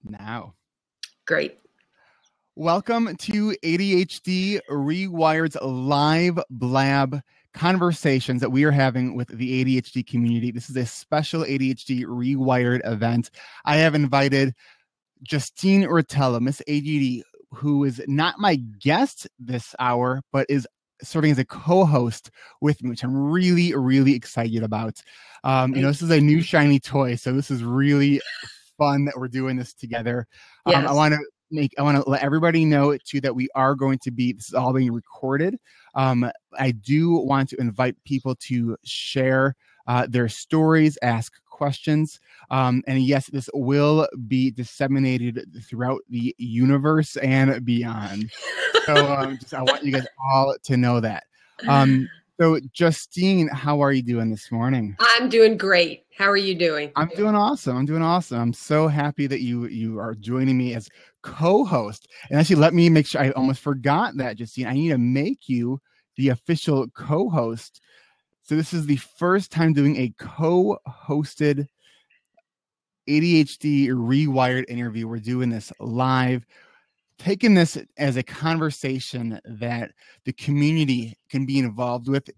Now. Great. Welcome to ADHD Rewired's live blab conversations that we are having with the ADHD community. This is a special ADHD Rewired event. I have invited Justine Rotella, Miss ADD, who is not my guest this hour, but is serving as a co-host with me, which I'm really, really excited about. This is a new shiny toy, so this is really fun that we're doing this together. Yes. I want to let everybody know too that this is all being recorded. I do want to invite people to share their stories, ask questions, and yes, this will be disseminated throughout the universe and beyond. So I want you guys all to know that. So Justine, how are you doing this morning? I'm doing great. How are you doing? I'm doing awesome. I'm so happy that you are joining me as co-host. And actually, let me make sure, I almost forgot that, Justine. I need to make you the official co-host. So this is the first time doing a co-hosted ADHD Rewired interview. We're doing this live, taking this as a conversation that the community can be involved with.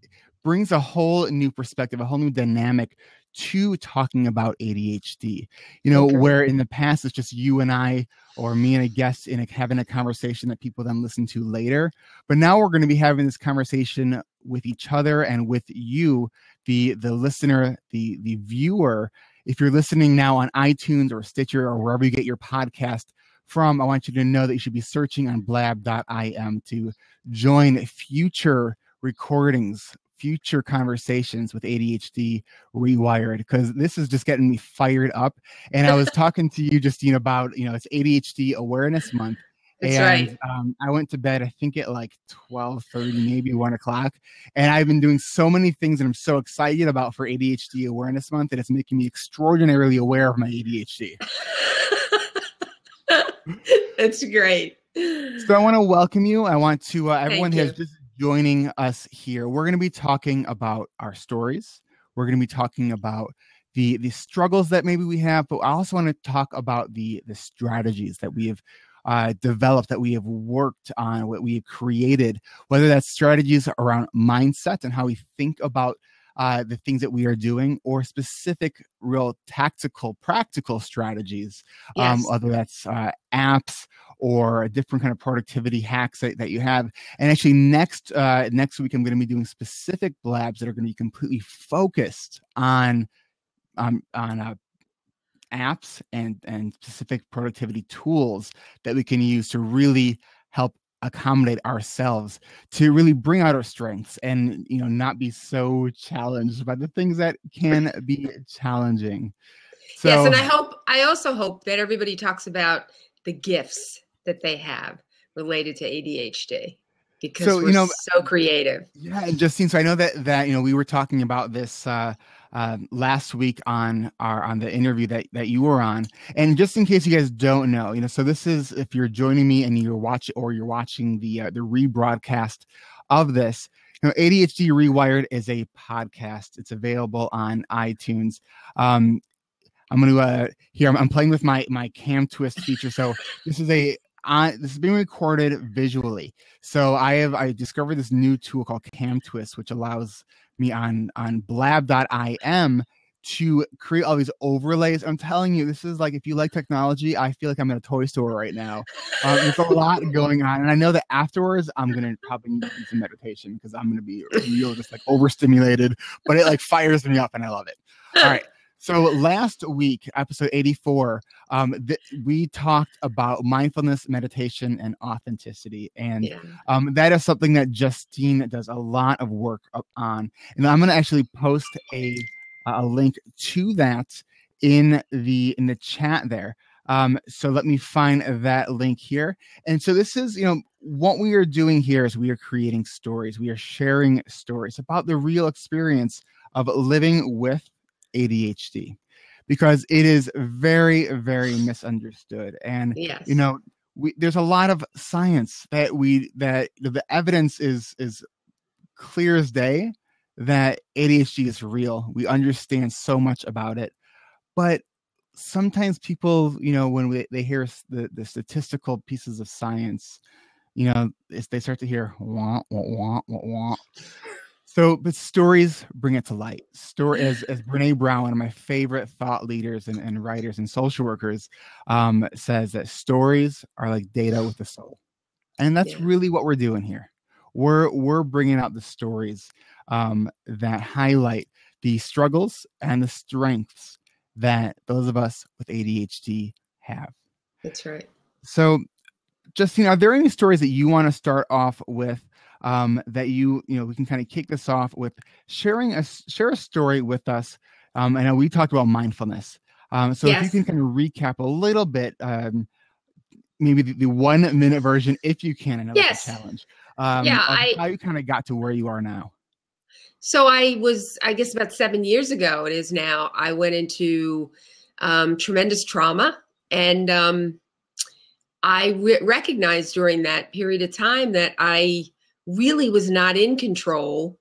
Brings a whole new perspective, a whole new dynamic to talking about ADHD. Where in the past it's just you and I, or me and a guest having a conversation that people then listen to later. But now we're going to be having this conversation with each other and with you, the listener, the viewer. If you're listening now on iTunes or Stitcher or wherever you get your podcast from, I want you to know that you should be searching on blab.im to join future recordings, future conversations with ADHD Rewired, because this is just getting me fired up. And I was talking to you, Justine, about, it's ADHD Awareness Month. That's right. I went to bed, I think at like 12:30, maybe 1 o'clock. And I've been doing so many things that I'm so excited about for ADHD Awareness Month that it's making me extraordinarily aware of my ADHD. That's great. So I want to welcome you. I want to, everyone who's just joining us here. We're going to be talking about our stories. We're going to be talking about the struggles that maybe we have, but I also want to talk about the strategies that we have developed, that we have worked on, what we have created, whether that's strategies around mindset and how we think about the things that we are doing, or specific, real tactical, practical strategies, whether that's apps or different kind of productivity hacks that you have. And actually next week, I'm going to be doing specific blabs that are going to be completely focused on apps and specific productivity tools that we can use to really help accommodate ourselves, to really bring out our strengths and not be so challenged by the things that can be challenging. So, yes, and I also hope that everybody talks about the gifts that they have related to ADHD, because we're so creative. Yeah, and Justine, so I know that we were talking about this last week on the interview that you were on. And just in case you guys don't know, so this is, if you're joining me and you're watching the rebroadcast of this, ADHD Rewired is a podcast. It's available on iTunes. I'm going to I'm playing with my cam twist feature. So this is being recorded visually. So I discovered this new tool called Cam Twist, which allows me on blab.im to create all these overlays. I'm telling you, this is like, if you like technology, I feel like I'm in a toy store right now. There's a lot going on. And I know that afterwards, I'm going to probably need some meditation, because I'm going to be real just like overstimulated, but it like fires me up and I love it. All right. So last week, episode 84, we talked about mindfulness, meditation, and authenticity. And that is something that Justine does a lot of work on. And I'm going to actually post a link to that in the chat there. So let me find that link here. And so this is, what we are doing here is we are creating stories. We are sharing stories about the real experience of living with ADHD, because it is very, very misunderstood. And, there's a lot of science that the evidence is clear as day that ADHD is real. We understand so much about it, but sometimes people, when they hear the statistical pieces of science, they start to hear wah, wah, wah, wah, wah. So, but stories bring it to light. Story, as Brene Brown, one of my favorite thought leaders and writers and social workers, says that stories are like data with a soul, and that's Yeah, really what we're doing here. We're bringing out the stories that highlight the struggles and the strengths that those of us with ADHD have. that's right. So, Justine, are there any stories that you want to start off with, that we can kind of kick this off with share a story with us? I know we talked about mindfulness. So if you Yes. can kind of recap a little bit, maybe the 1 minute version, if you can. I know that's a Yes. challenge, Yeah. of how you kind of got to where you are now. So I guess about 7 years ago, it is now, I went into tremendous trauma. And I recognized during that period of time that I really was not in control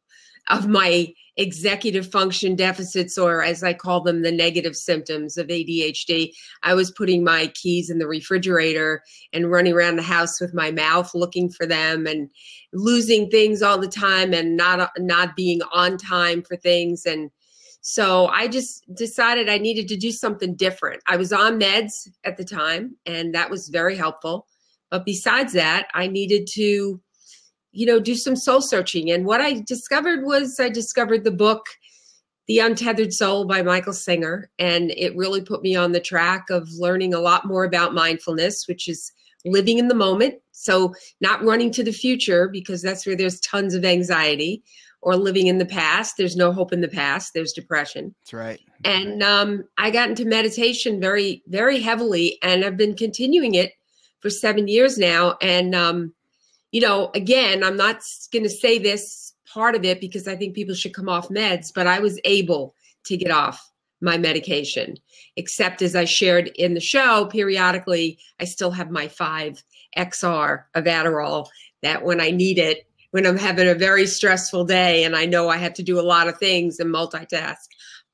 of my executive function deficits, or as I call them, the negative symptoms of ADHD. I was putting my keys in the refrigerator and running around the house with my mouth looking for them, and losing things all the time, and not being on time for things. And so I just decided I needed to do something different. I was on meds at the time, and that was very helpful. But besides that, I needed to do some soul searching. And what I discovered the book, The Untethered Soul by Michael Singer. And it really put me on the track of learning a lot more about mindfulness, which is living in the moment. So not running to the future, because that's where there's tons of anxiety, or living in the past. There's no hope in the past. There's depression. That's right. And I got into meditation very, very heavily, and I've been continuing it for 7 years now. And again, I'm not going to say this part of it because I think people should come off meds, but I was able to get off my medication, except as I shared in the show, periodically, I still have my 5 XR of Adderall that when I need it, when I'm having a very stressful day and I know I have to do a lot of things and multitask,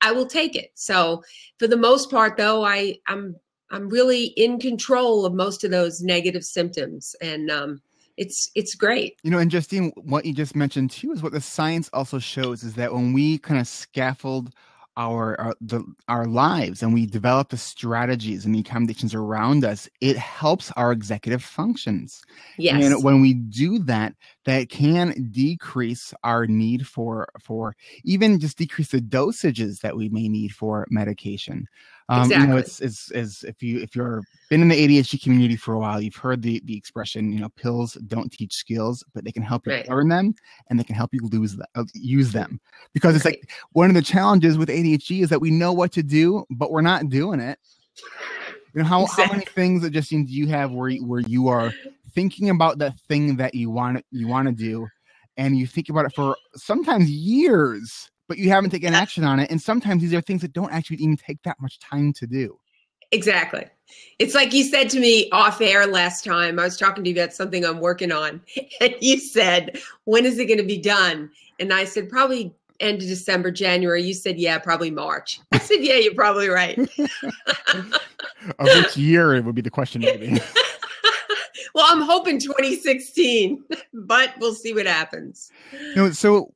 I will take it. So for the most part, though, I'm really in control of most of those negative symptoms. And it's great. And Justine, what you just mentioned too is what the science also shows, is that when we kind of scaffold our lives and we develop the strategies and the accommodations around us, it helps our executive functions. Yes. And when we do that, that can decrease our need for even just decrease the dosages that we may need for medication. Exactly. It's if you're been in the ADHD community for a while, you've heard the expression, pills don't teach skills, but they can help you learn them, and they can help you use them. Because it's like one of the challenges with ADHD is that we know what to do, but we're not doing it. How many things that Justine do you have where you are thinking about that thing that you want to do, and you think about it for sometimes years, but you haven't taken action on it. And sometimes these are things that don't actually even take that much time to do. Exactly. It's like you said to me off air last time. I was talking to you about something I'm working on, and you said, when is it going to be done? And I said, probably end of December, January. You said, yeah, probably March. I said, yeah, you're probably right. Of which year it would be the question, maybe. Well, I'm hoping 2016, but we'll see what happens. So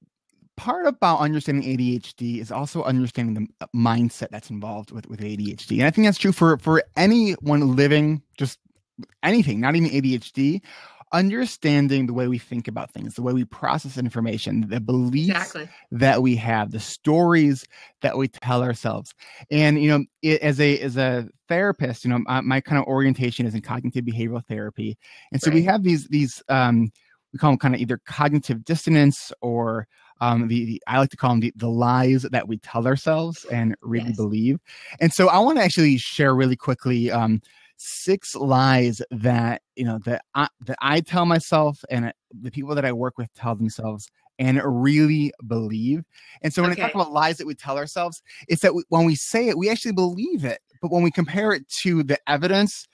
part about understanding ADHD is also understanding the mindset that's involved with ADHD. And I think that's true for anyone living just anything, not even ADHD. Understanding the way we think about things, the way we process information, the beliefs that we have, the stories that we tell ourselves. And, as a therapist, my kind of orientation is in cognitive behavioral therapy. And so we have these we call them kind of either cognitive dissonance or I like to call them the lies that we tell ourselves and really believe. And so I want to actually share really quickly 6 lies that I tell myself and the people that I work with tell themselves and really believe. And so when I talk about lies that we tell ourselves, it's that when we say it, we actually believe it. But when we compare it to the evidence,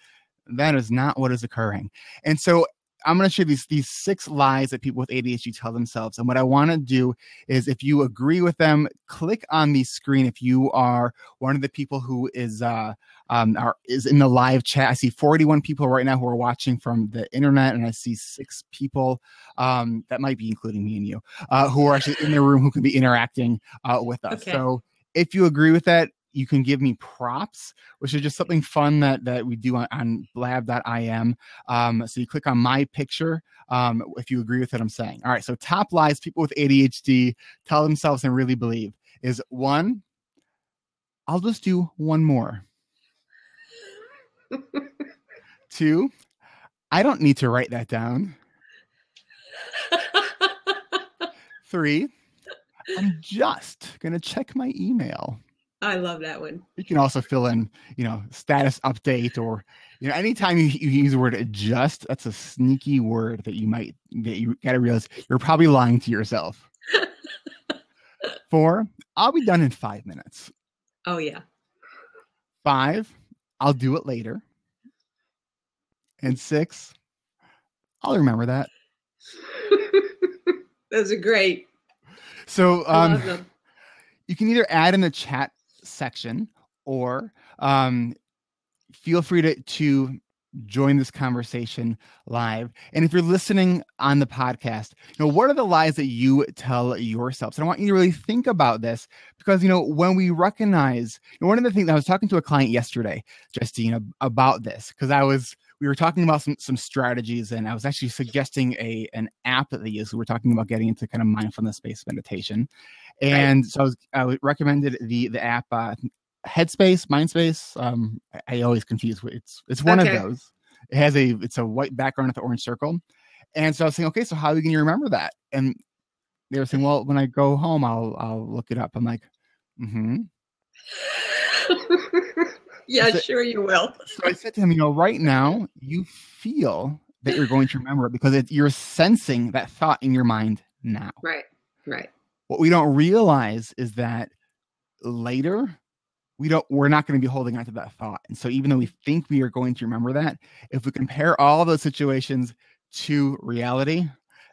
that is not what is occurring. And so I'm going to share these 6 lies that people with ADHD tell themselves. And what I want to do is, if you agree with them, click on the screen. If you are one of the people who is in the live chat, I see 41 people right now who are watching from the internet, and I see 6 people that might be including me and you who are actually in the room who can be interacting with us. Okay. So if you agree with that, you can give me props, which is just something fun that we do on blab.im. So you click on my picture if you agree with what I'm saying. All right, so top lies people with ADHD tell themselves and really believe is: 1, I'll just do one more. 2, I don't need to write that down. 3, I'm just going to check my email. I love that one. You can also fill in, status update, or, anytime you use the word adjust, that's a sneaky word that you got to realize you're probably lying to yourself. 4, I'll be done in 5 minutes. Oh, yeah. 5, I'll do it later. And 6, I'll remember that. Those are great. So I love them. You can either add in the chat section, or feel free to join this conversation live. And if you're listening on the podcast, what are the lies that you tell yourself? So I want you to really think about this, because, when we recognize, one of the things I was talking to a client yesterday, Justine, about this, because we were talking about some strategies, and I was actually suggesting an app that they use. We were talking about getting into kind of mindfulness-based meditation. And so I recommended the app Headspace, Mindspace. I always confuse. It's one of those. It's a white background with the orange circle. And so I was saying, okay, so how are you going to remember that? And they were saying, well, when I go home, I'll look it up. I'm like, Yeah, sure you will. So I said to him, right now you feel that you're going to remember it because you're sensing that thought in your mind now. Right. What we don't realize is that later we're not going to be holding on to that thought. And so even though we think we are going to remember that, if we compare all of those situations to reality,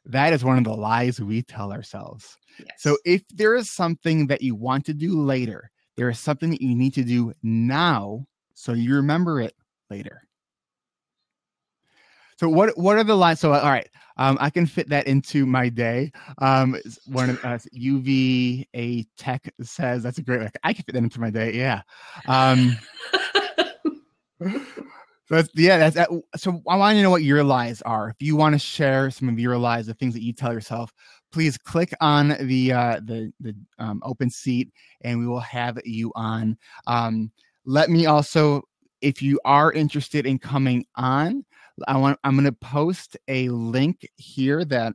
that is one of the lies we tell ourselves. Yes. So if there is something that you want to do later, there is something that you need to do now so you remember it later. So what are the lies? So, all right, I can fit that into my day. One of UVA Tech says that's a great, I can fit that into my day. Yeah. So I want to know what your lies are. If you want to share some of your lies, the things that you tell yourself, please click on the open seat, and we will have you on. Let me also, if you are interested in coming on, I'm going to post a link here that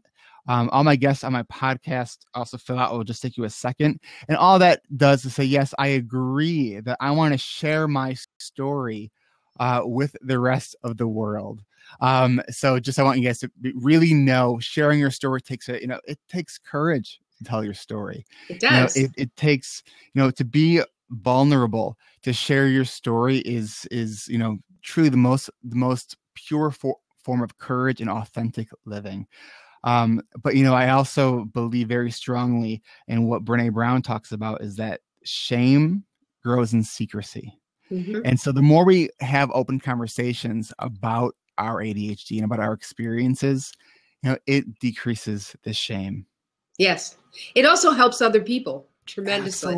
all my guests on my podcast also fill out. It will just take you a second. And all that does is say, yes, I agree that I want to share my story with the rest of the world. So just, I want you guys to really know, sharing your story takes it takes courage to tell your story. It does. It takes, to be vulnerable, to share your story is truly the most pure form of courage and authentic living. But I also believe very strongly in what Brené Brown talks about, is that shame grows in secrecy. Mm-hmm. And so the more we have open conversations about our ADHD and about our experiences, it decreases the shame. Yes. It also helps other people tremendously.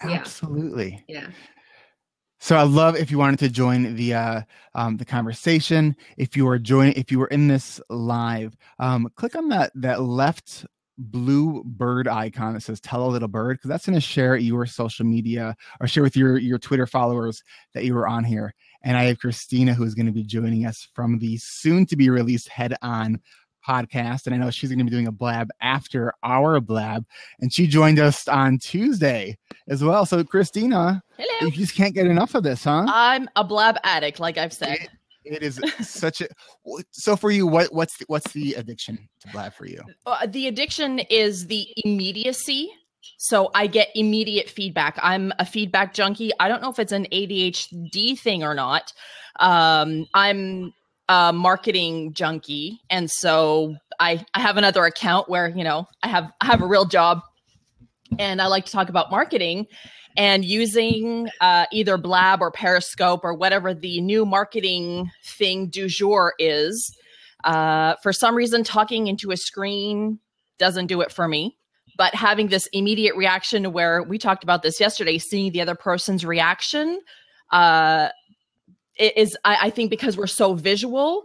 Absolutely. Yeah. So I love if you wanted to join the conversation. If you were in this live, click on that left blue bird icon that says "Tell a Little Bird," because that's going to share your social media or share with your Twitter followers that you were on here. And I have Christina, who is going to be joining us from the soon to be released Head On podcast, and I know she's going to be doing a blab after our blab, and she joined us on Tuesday as well. So Christina, hello. You just can't get enough of this, huh? I'm a blab addict, like I've said. It is such a. So for you, what's the addiction to blab for you? The addiction is the immediacy. So I get immediate feedback. I'm a feedback junkie. I don't know if it's an ADHD thing or not. I'm a marketing junkie. And so I have another account where, you know, I have a real job and I like to talk about marketing and using either Blab or Periscope or whatever the new marketing thing du jour is. For some reason, talking into a screen doesn't do it for me. But having this immediate reaction where we talked about this yesterday, seeing the other person's reaction, it is, I think, because we're so visual,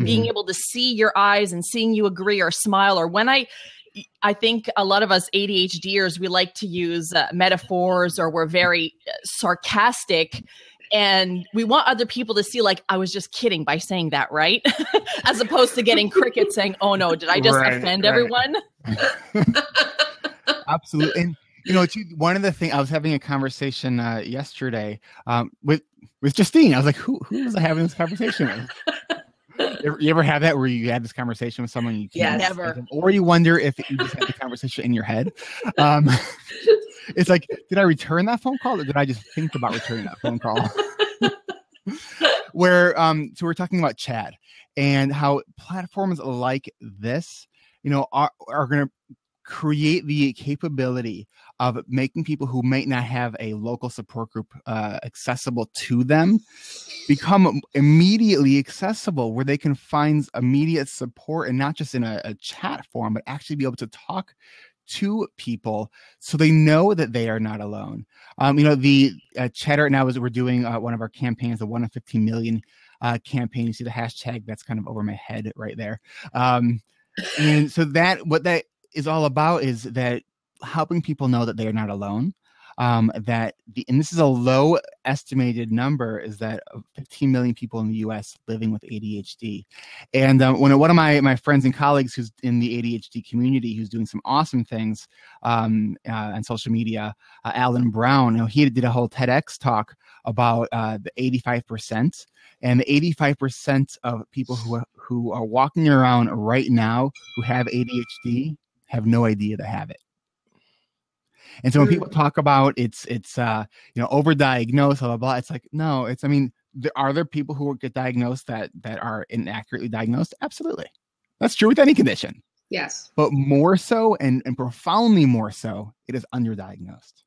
being able to see your eyes and seeing you agree or smile, or when I think a lot of us ADHDers, we like to use metaphors, or we're very sarcastic, and we want other people to see, like, I was just kidding by saying that, right? As opposed to getting crickets saying, oh no, did I just offend everyone? Absolutely. And, you know, one of the things, I was having a conversation yesterday with Justine. I was like, who was I having this conversation with? You ever have that where you had this conversation with someone you can't never, or you wonder if you just had the conversation in your head? It's like, did I return that phone call, or did I just think about returning that phone call? Where so we're talking about chat and how platforms like this, you know, are going to create the capability of making people who might not have a local support group accessible to them become immediately accessible, where they can find immediate support, and not just in a chat form, but actually be able to talk to people so they know that they are not alone. You know, the chat right now is we're doing one of our campaigns, the 1 in 15 million campaign. You see the hashtag that's kind of over my head right there. And so what that is all about is that helping people know that they are not alone. And this is a low estimated number, is that 15 million people in the U.S. living with ADHD. And when one of my friends and colleagues who's in the ADHD community, who's doing some awesome things on social media, Alan Brown, you know, he did a whole TEDx talk about the 85%, and the 85% of people who are walking around right now who have ADHD have no idea they have it. And so when people talk about it's you know, overdiagnosed, blah, blah, blah, it's like, no, I mean, are there people who get diagnosed that are inaccurately diagnosed? Absolutely. That's true with any condition. Yes. But more so, and profoundly more so, it is underdiagnosed.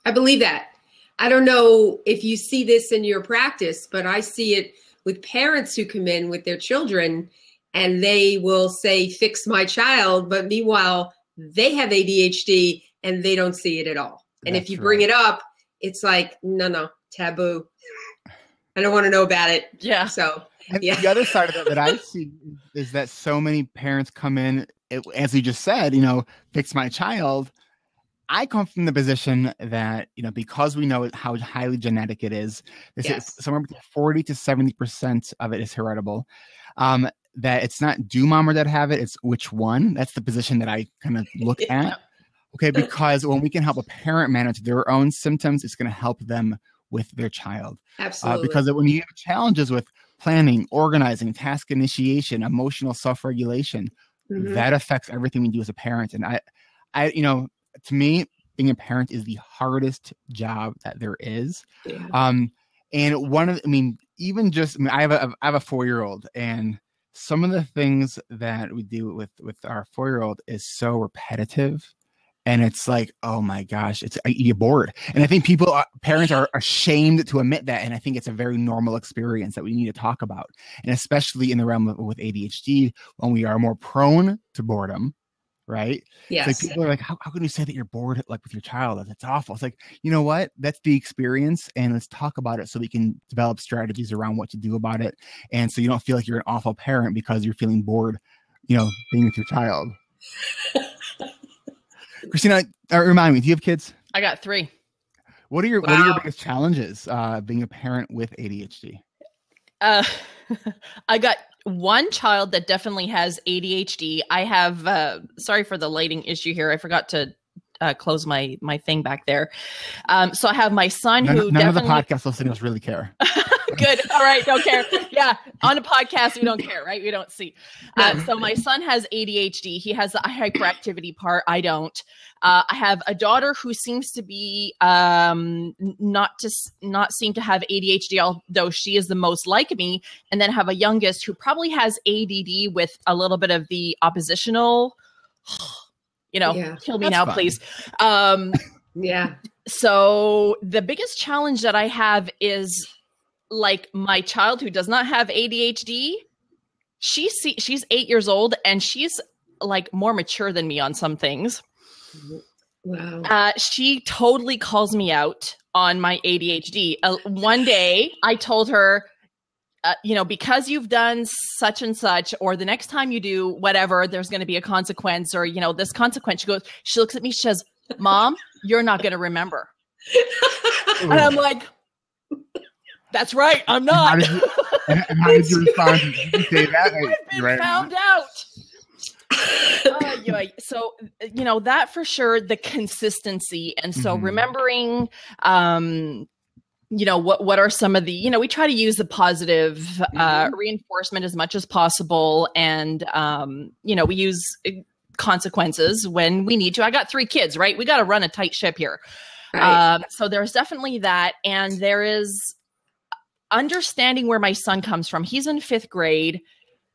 I believe that. I don't know if you see this in your practice, but I see it with parents who come in with their children and they will say, fix my child. But meanwhile, they have ADHD and they don't see it at all. And if you bring it up, it's like, no, taboo. I don't want to know about it. Yeah. So, and the other side of it that I see is that so many parents come in, as you just said, you know, fix my child. I come from the position that, you know, because we know how highly genetic it is, somewhere between 40 to 70% of it is heritable. That it's not do mom or dad have it, it's which one. That's the position that I kind of look at. Okay, because when we can help a parent manage their own symptoms, it's going to help them with their child. Absolutely. Because when you have challenges with planning, organizing, task initiation, emotional self-regulation, that affects everything we do as a parent. And I, you know, to me, being a parent is the hardest job that there is. Yeah. And even just, I have a 4-year-old, and some of the things that we do with our 4-year-old is so repetitive. And it's like, oh my gosh, you're bored. And I think parents are ashamed to admit that. And I think it's a very normal experience that we need to talk about. And especially in the realm with ADHD, when we are more prone to boredom, right? Yes. Like people are like, how can you say that you're bored like with your child? That's awful. It's like, you know what? That's the experience. And let's talk about it so we can develop strategies around what to do about it. And so you don't feel like you're an awful parent because you're feeling bored, you know, being with your child. Christina, remind me, do you have kids? I got 3. What are your biggest challenges being a parent with ADHD? I got one child that definitely has ADHD. I have, sorry for the lighting issue here. I forgot to close my thing back there. So I have my son who none of the podcast listeners really care. Good. All right. Don't care. Yeah. On a podcast, we don't care, right? We don't see. So my son has ADHD. He has the hyperactivity part. I don't. I have a daughter who seems to be not seem to have ADHD, although she is the most like me. And then have a youngest who probably has ADD with a little bit of the oppositional, kill me That's now, fine. please. Yeah. So the biggest challenge that I have is like my child who does not have ADHD. She's 8 years old and she's like more mature than me on some things. Wow. She totally calls me out on my ADHD. One day I told her, because you've done such and such, or the next time you do whatever, there's going to be a consequence, or, this consequence. She looks at me, she says, Mom, you're not going to remember. And I'm like, that's right. I'm not. How did you respond? Did you say that? I've been found out. So, that for sure, the consistency. And so remembering, what are some of the, we try to use the positive reinforcement as much as possible. And, we use consequences when we need to. I got 3 kids, right? We got to run a tight ship here. Right. So there's definitely that. And there is understanding where my son comes from. He's in 5th grade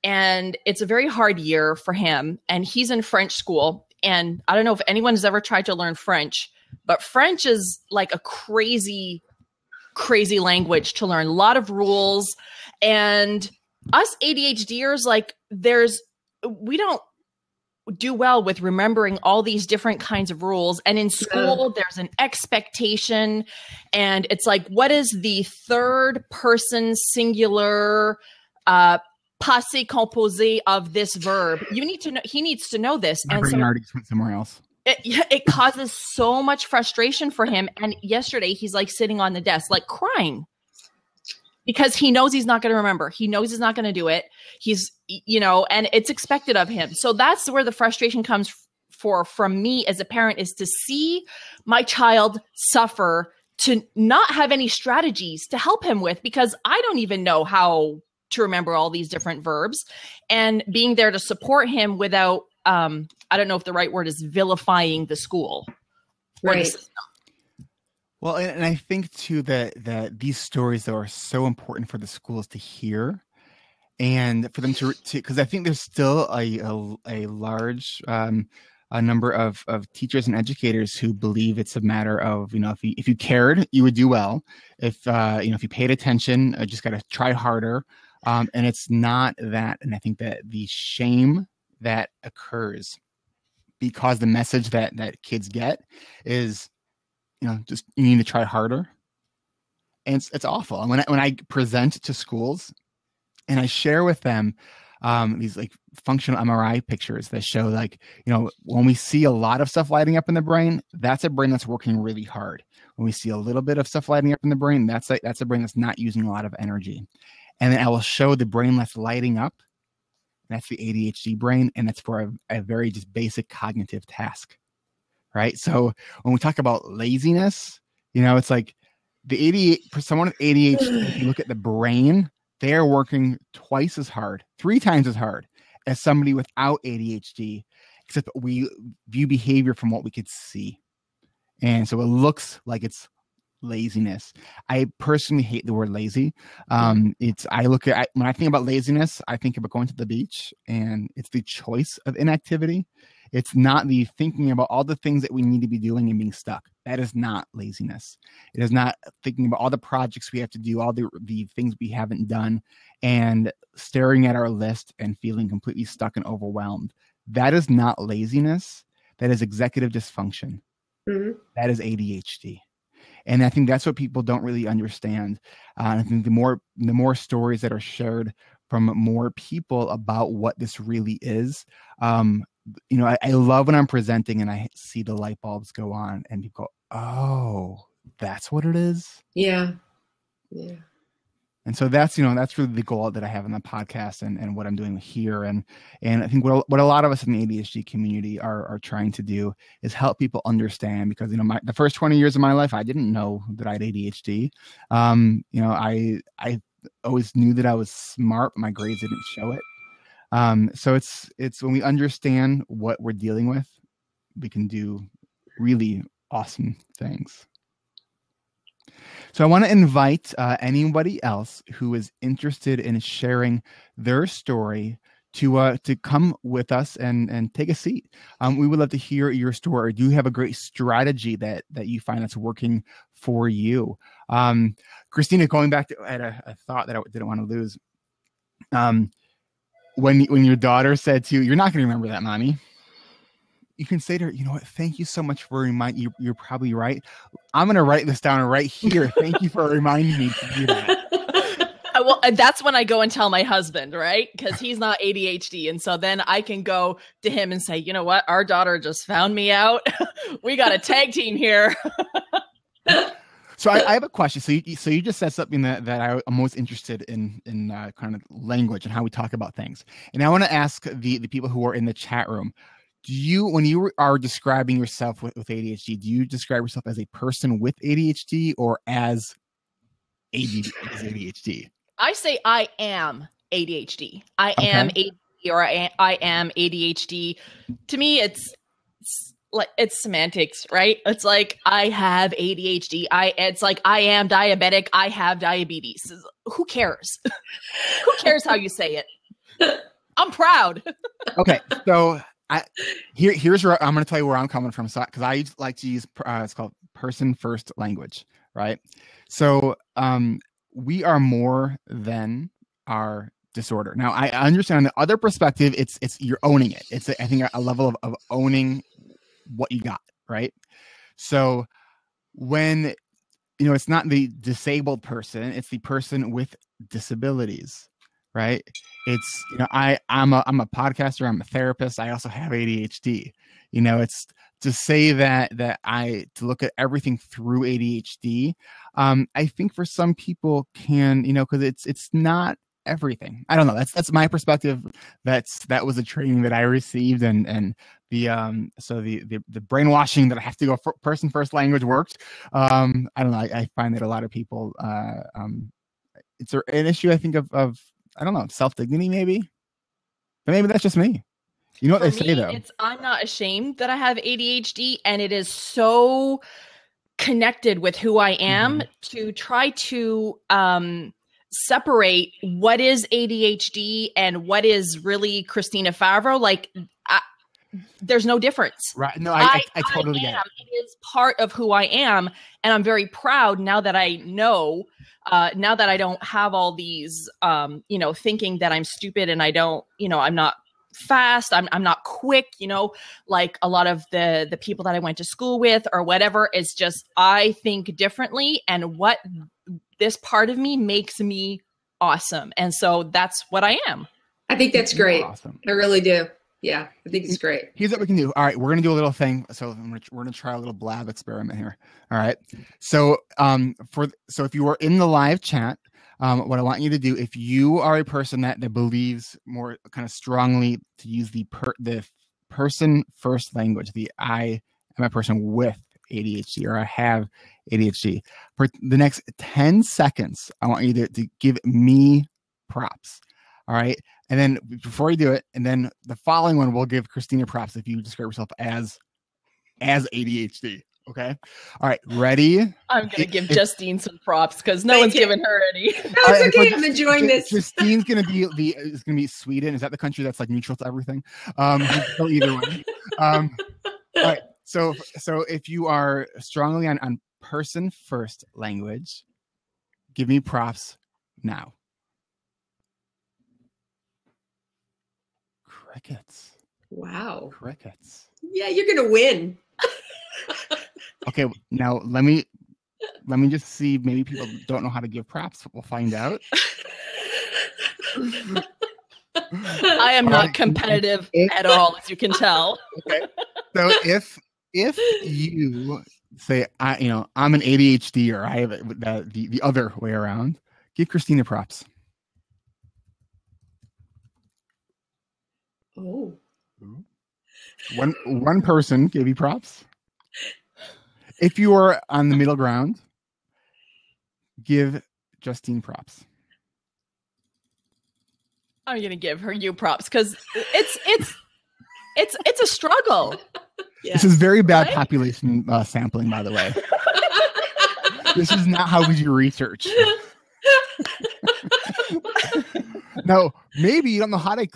and it's a very hard year for him. And he's in French school. And I don't know if anyone has ever tried to learn French, but French is like a crazy language to learn. A lot of rules. And us ADHDers, we don't do well with remembering all these different kinds of rules. And in school, there's an expectation. And it's like, what is the third person singular passé composé of this verb? You need to know. He needs to know this. My brain already went somewhere else. It causes so much frustration for him. And yesterday he's like sitting on the desk, like crying because he knows he's not going to remember. He knows he's not going to do it. He's, and it's expected of him. So that's where the frustration comes from me as a parent, is to see my child suffer, to not have any strategies to help him with, because I don't even know how to remember all these different verbs, and being there to support him without, I don't know if the right word is vilifying the school. Right. The system. Well, and I think too that these stories though are so important for the schools to hear, and for them to because I think there's still a large a number of teachers and educators who believe it's a matter of, if you cared, you would do well. If if you paid attention, just got to try harder. And it's not that. And I think that the shame that occurs because the message that kids get is, just you need to try harder. And it's awful. And when I present to schools and I share with them these like functional MRI pictures that show when we see a lot of stuff lighting up in the brain, that's a brain that's working really hard. When we see a little bit of stuff lighting up in the brain, that's a brain that's not using a lot of energy. And then I will show the brain that's lighting up. That's the ADHD brain, and it's for a very just basic cognitive task, right? So when we talk about laziness, it's like for someone with ADHD, if you look at the brain, they are working twice as hard, 3 times as hard as somebody without ADHD, except we view behavior from what we could see. And so it looks like it's laziness. I personally hate the word lazy. When I think about laziness, I think about going to the beach, and it's the choice of inactivity. It's not the thinking about all the things that we need to be doing and being stuck. That is not laziness. It is not thinking about all the projects we have to do, all the things we haven't done, and staring at our list and feeling completely stuck and overwhelmed. That is not laziness. That is executive dysfunction. Mm-hmm. That is ADHD. And I think that's what people don't really understand. I think the more stories that are shared from more people about what this really is, I love when I'm presenting and I see the light bulbs go on and people go, oh, that's what it is. Yeah. Yeah. And so that's really the goal that I have in the podcast and what I'm doing here. And I think what a lot of us in the ADHD community are trying to do is help people understand, because, the first 20 years of my life, I didn't know that I had ADHD. I always knew that I was smart, but my grades didn't show it. So it's when we understand what we're dealing with, we can do really awesome things. So I want to invite anybody else who is interested in sharing their story to come with us and take a seat. We would love to hear your story. Do you have a great strategy that you find that's working for you? Christina, going back to I had a thought that I didn't want to lose. When your daughter said to you, "You're not going to remember that, mommy," you can say to her, "You know what? Thank you so much for reminding you. You're probably right. I'm going to write this down right here. Thank you for reminding me to do that." Well, that's when I go and tell my husband, right? Because he's not ADHD. And so then I can go to him and say, "You know what? Our daughter just found me out. We got a tag team here." So I have a question. So you just said something that I'm most interested in kind of language and how we talk about things. And I want to ask the people who are in the chat room, when you are describing yourself with ADHD, do you describe yourself as a person with ADHD or as ADHD? I say I am ADHD. I am ADHD, or I am ADHD. To me, it's like it's semantics, right? It's like I have ADHD. It's like I am diabetic. I have diabetes. Who cares? Who cares how you say it? I'm proud. Okay, so here's where I'm going to tell you where I'm coming from. So because I like to use it's called person first language, right? So we are more than our disorder. Now I understand the other perspective. It's you're owning it. It's I think a level of owning what you got, right? So when it's not the disabled person, it's the person with disabilities, right? It's I'm a podcaster, I'm a therapist, I also have ADHD. It's to say that to look at everything through ADHD. I think for some people can, because it's not everything. I don't know. That's my perspective. That was the training that I received, and the brainwashing that I have to go person first language worked. I don't know. I find that a lot of people, it's an issue. I think of I don't know, self-dignity maybe, but maybe that's just me. You know what they say though? I'm not ashamed that I have ADHD, and it is so connected with who I am to try to separate what is ADHD and what is really Christina Favreau. Like, there's no difference. Right. No, I totally get it. It is part of who I am. And I'm very proud now that I know, now that I don't have all these, thinking that I'm stupid and I don't, I'm not fast. I'm not quick, like a lot of the people that I went to school with or whatever. It's just, I think differently, and what this part of me makes me awesome. And so that's what I am. I think that's great. Awesome. I really do. Yeah, I think it's great. Here's what we can do. All right, we're gonna do a little thing. So we're gonna try a little blab experiment here. All right. So if you are in the live chat, what I want you to do, if you are a person that believes more kind of strongly to use the person first language, I am a person with ADHD or I have ADHD, for the next 10 seconds, I want you to give me props. All right. And then before you do it, and then the following one, we'll give Christina props if you describe yourself as ADHD. Okay. All right. Ready? I'm going to give Justine some props because no one's given her any. No, it's okay. I'm enjoying this. Justine's going to be Sweden. Is that the country that's like neutral to everything? So either way. All right. So if you are strongly on person first language, give me props now. Crickets. Wow. Crickets. Yeah, you're gonna win. Okay, now let me just see. Maybe people don't know how to give props. We'll find out. I am not competitive at all, as you can tell. Okay. So if you say I'm an ADHD or I have the other way around, give Christina props. Oh. One person gave you props. If you are on the middle ground, give Justine props. I'm gonna give her you props because it's a struggle. Yeah. This is very bad population sampling, by the way. This is not how we do research. No, maybe you don't know how to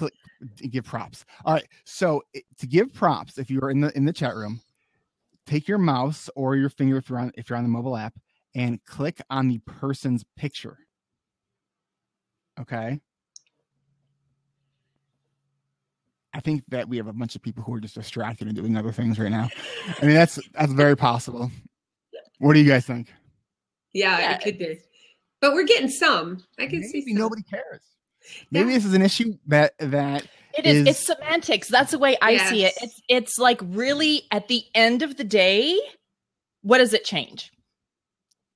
give props. All right, so to give props, if you're in the chat room, take your mouse or your finger if you're on the mobile app and click on the person's picture. Okay. I think that we have a bunch of people who are just distracted and doing other things right now. I mean, that's very possible. What do you guys think? Yeah, it could be. But we're getting some. I can see some. Nobody cares. Maybe this is an issue that it is. It's semantics. That's the way I see it. It's like really at the end of the day, what does it change?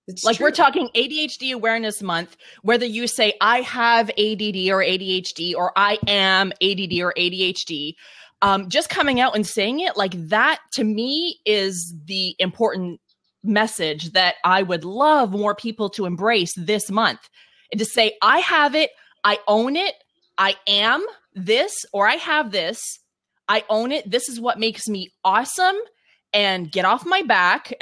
It's like true. We're talking ADHD Awareness Month, whether you say I have ADD or ADHD or I am ADD or ADHD, just coming out and saying it like that to me is the important message that I would love more people to embrace this month and to say, I have it, I own it, I am this, or I have this, I own it. This is what makes me awesome, and get off my back.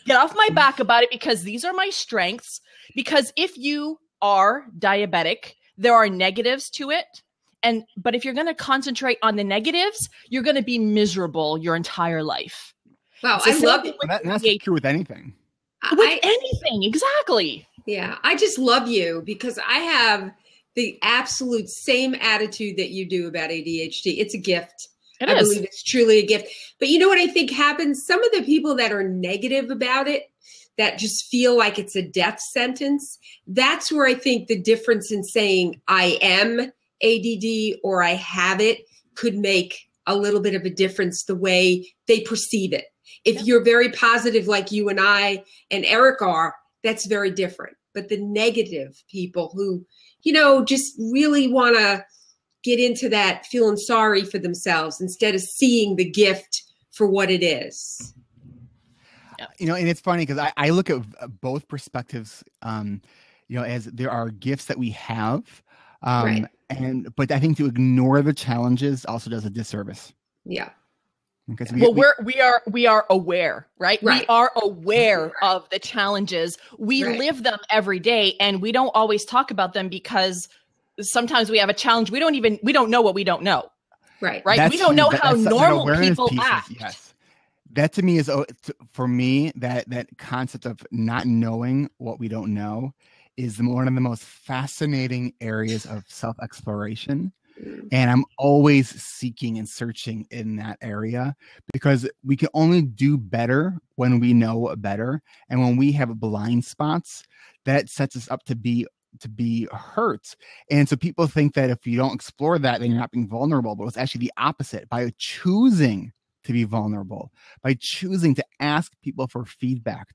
Get off my back about it because these are my strengths. Because if you are diabetic, there are negatives to it. But if you're going to concentrate on the negatives, you're going to be miserable your entire life. Wow, so I love it. That's true with anything. Anything, exactly. Yeah, I just love you because I have the absolute same attitude that you do about ADHD. It's a gift. I believe it's truly a gift. But you know what I think happens? Some of the people that are negative about it, that just feel like it's a death sentence, that's where I think the difference in saying I am ADD or I have it could make a little bit of a difference the way they perceive it. If you're very positive like you and I and Eric are, that's very different. But the negative people who, just really want to get into that feeling sorry for themselves instead of seeing the gift for what it is. And it's funny because I look at both perspectives, as there are gifts that we have, right. But I think to ignore the challenges also does a disservice. Yeah. Okay, so we are aware, right? We are aware of the challenges. We live them every day, and we don't always talk about them because sometimes we have a challenge. We don't know what we don't know. Right. We don't know how normal people act. Yes. That to me is, for me, that concept of not knowing what we don't know is one of the most fascinating areas of self-exploration. And I'm always seeking and searching in that area because we can only do better when we know better. And when we have blind spots, that sets us up to be hurt. And so people think that if you don't explore that, then you're not being vulnerable. But it's actually the opposite. By choosing to be vulnerable, by choosing to ask people for feedback,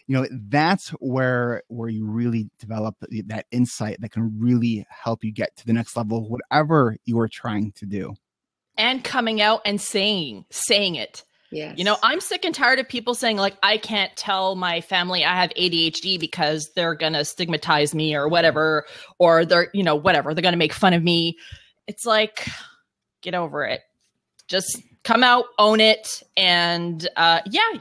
that's where you really develop that insight that can really help you get to the next level, whatever you are trying to do. And coming out and saying it. Yes. I'm sick and tired of people saying like, I can't tell my family I have ADHD because they're going to stigmatize me or whatever, or they're, whatever, they're going to make fun of me. It's like, get over it. Just come out, own it. And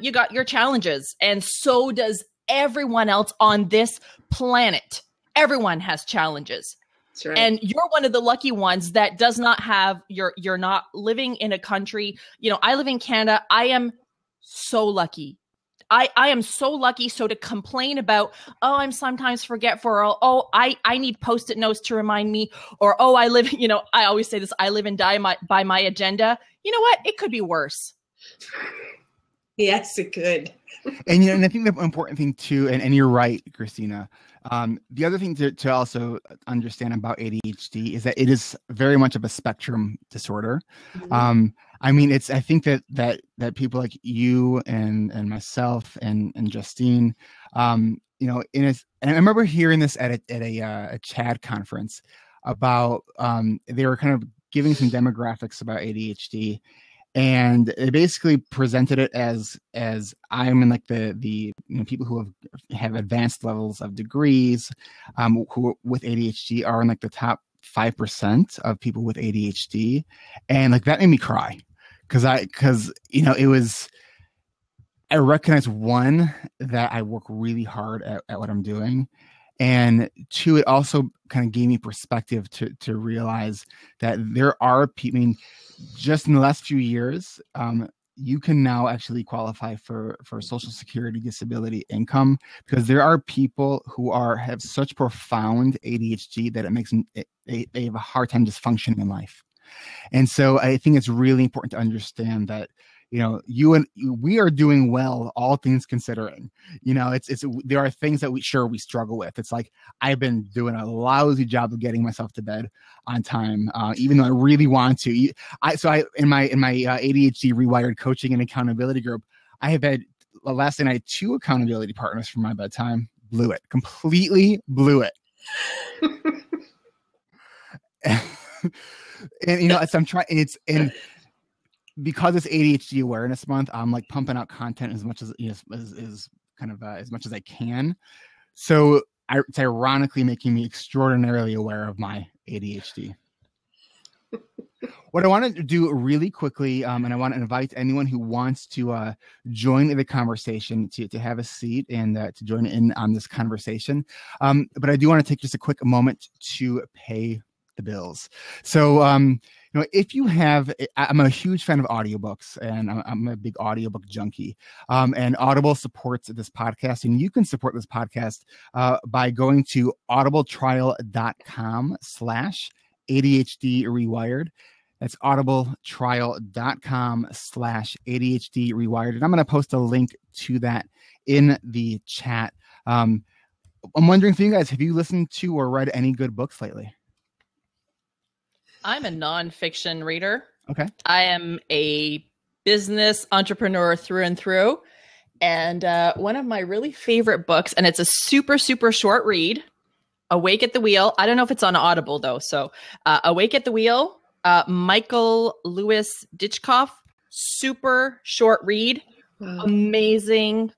you got your challenges. And so does everyone else on this planet. Everyone has challenges. That's right. And you're one of the lucky ones that does not have you're not living in a country. I live in Canada. I am so lucky. I am so lucky. So to complain about, I'm sometimes forgetful, or I need Post-it notes to remind me, or I live, I always say this, I live and die by my agenda. You know what? It could be worse. Yes, it could. And I think the important thing too, and you're right, Christina. The other thing to also understand about ADHD is that it is very much of a spectrum disorder. Mm-hmm. I think that people like you and myself and Justine, and I remember hearing this at a CHAD conference about they were kind of giving some demographics about ADHD. And they basically presented it as I'm in like the people who have advanced levels of degrees, who with ADHD are in like the top 5% of people with ADHD. And like that made me cry because it was, I recognize one, that I work really hard at what I'm doing. And two, it also kind of gave me perspective to realize that there are people, I mean, just in the last few years, you can now actually qualify for Social Security disability income, because there are people who have such profound ADHD that it makes them, they have a hard time just functioning in life. And so I think it's really important to understand that, we are doing well, all things considering. There are things that we struggle with. It's like, I've been doing a lousy job of getting myself to bed on time, even though I really want to. In my ADHD Rewired coaching and accountability group, last night I had 2 accountability partners for my bedtime. Completely blew it. And as I'm trying, because it's ADHD Awareness Month, I'm like pumping out content as much as as much as I can. So it's ironically making me extraordinarily aware of my ADHD. What I want to do really quickly, and I want to invite anyone who wants to join the conversation to have a seat and to join in on this conversation. But I do want to take just a quick moment to pay the bills. So, if you have, I'm a huge fan of audiobooks, and I'm a big audiobook junkie. And Audible supports this podcast, and you can support this podcast by going to audibletrial.com/ADHD Rewired. That's audibletrial.com/ADHD Rewired. And I'm going to post a link to that in the chat. I'm wondering for you guys, have you listened to or read any good books lately? I'm a nonfiction reader. Okay. I am a business entrepreneur through and through. And one of my really favorite books, and it's a super, super short read, Awake at the Wheel. I don't know if it's on Audible, though. So Awake at the Wheel, Michael Lewis Ditchkoff, super short read. Wow. Amazing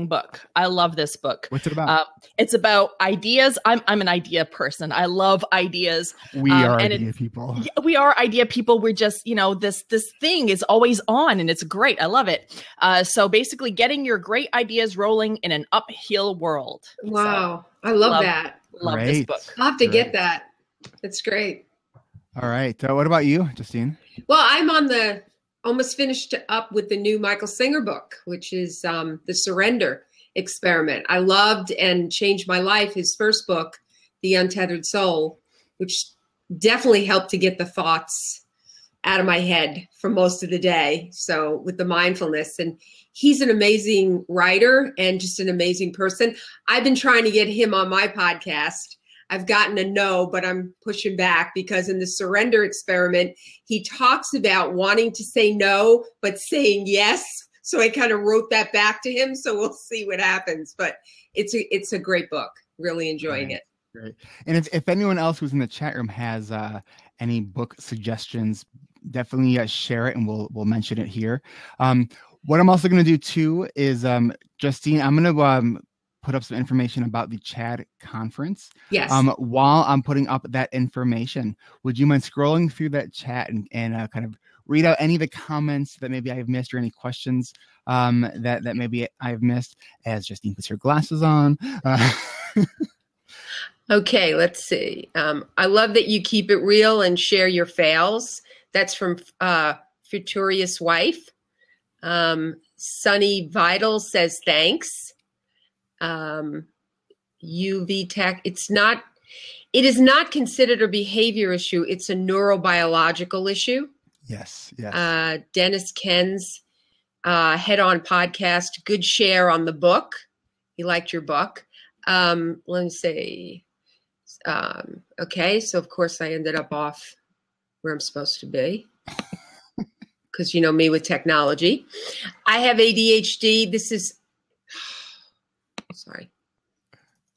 book. I love this book. What's it about? It's about ideas. I'm an idea person. I love ideas. We are idea people. We are idea people. We're just, this thing is always on, and it's great. I love it. So basically getting your great ideas rolling in an uphill world. Wow. So, I love that. Love this book. I'll have to get that. That's great. All right. What about you, Justine? Well, I'm almost finished up with the new Michael Singer book, which is The Surrender Experiment. I loved and changed my life. His first book, The Untethered Soul, which definitely helped to get the thoughts out of my head for most of the day. So with the mindfulness, and he's an amazing writer and just an amazing person. I've been trying to get him on my podcast. I've gotten a no, but I'm pushing back because in the Surrender Experiment, he talks about wanting to say no, but saying yes. So I kind of wrote that back to him. So we'll see what happens. But it's a great book. Really enjoying it. Great. And if anyone else who's in the chat room has any book suggestions, definitely share it, and we'll mention it here. What I'm also going to do too is, Justine, I'm going to put up some information about the CHAD conference. Yes. While I'm putting up that information, would you mind scrolling through that chat and kind of read out any of the comments that maybe I've missed, or any questions that maybe I've missed, as Justine puts her glasses on? Okay, let's see. I love that you keep it real and share your fails. That's from Futurious Wife. Sunny Vital says thanks. UV Tech, it is not considered a behavior issue. It's a neurobiological issue. Yes. Dennis Ken's Head On podcast, good share on the book. He liked your book. Let me see. Okay, so of course I ended up off where I'm supposed to be. Because you know me with technology. I have ADHD. This is sorry.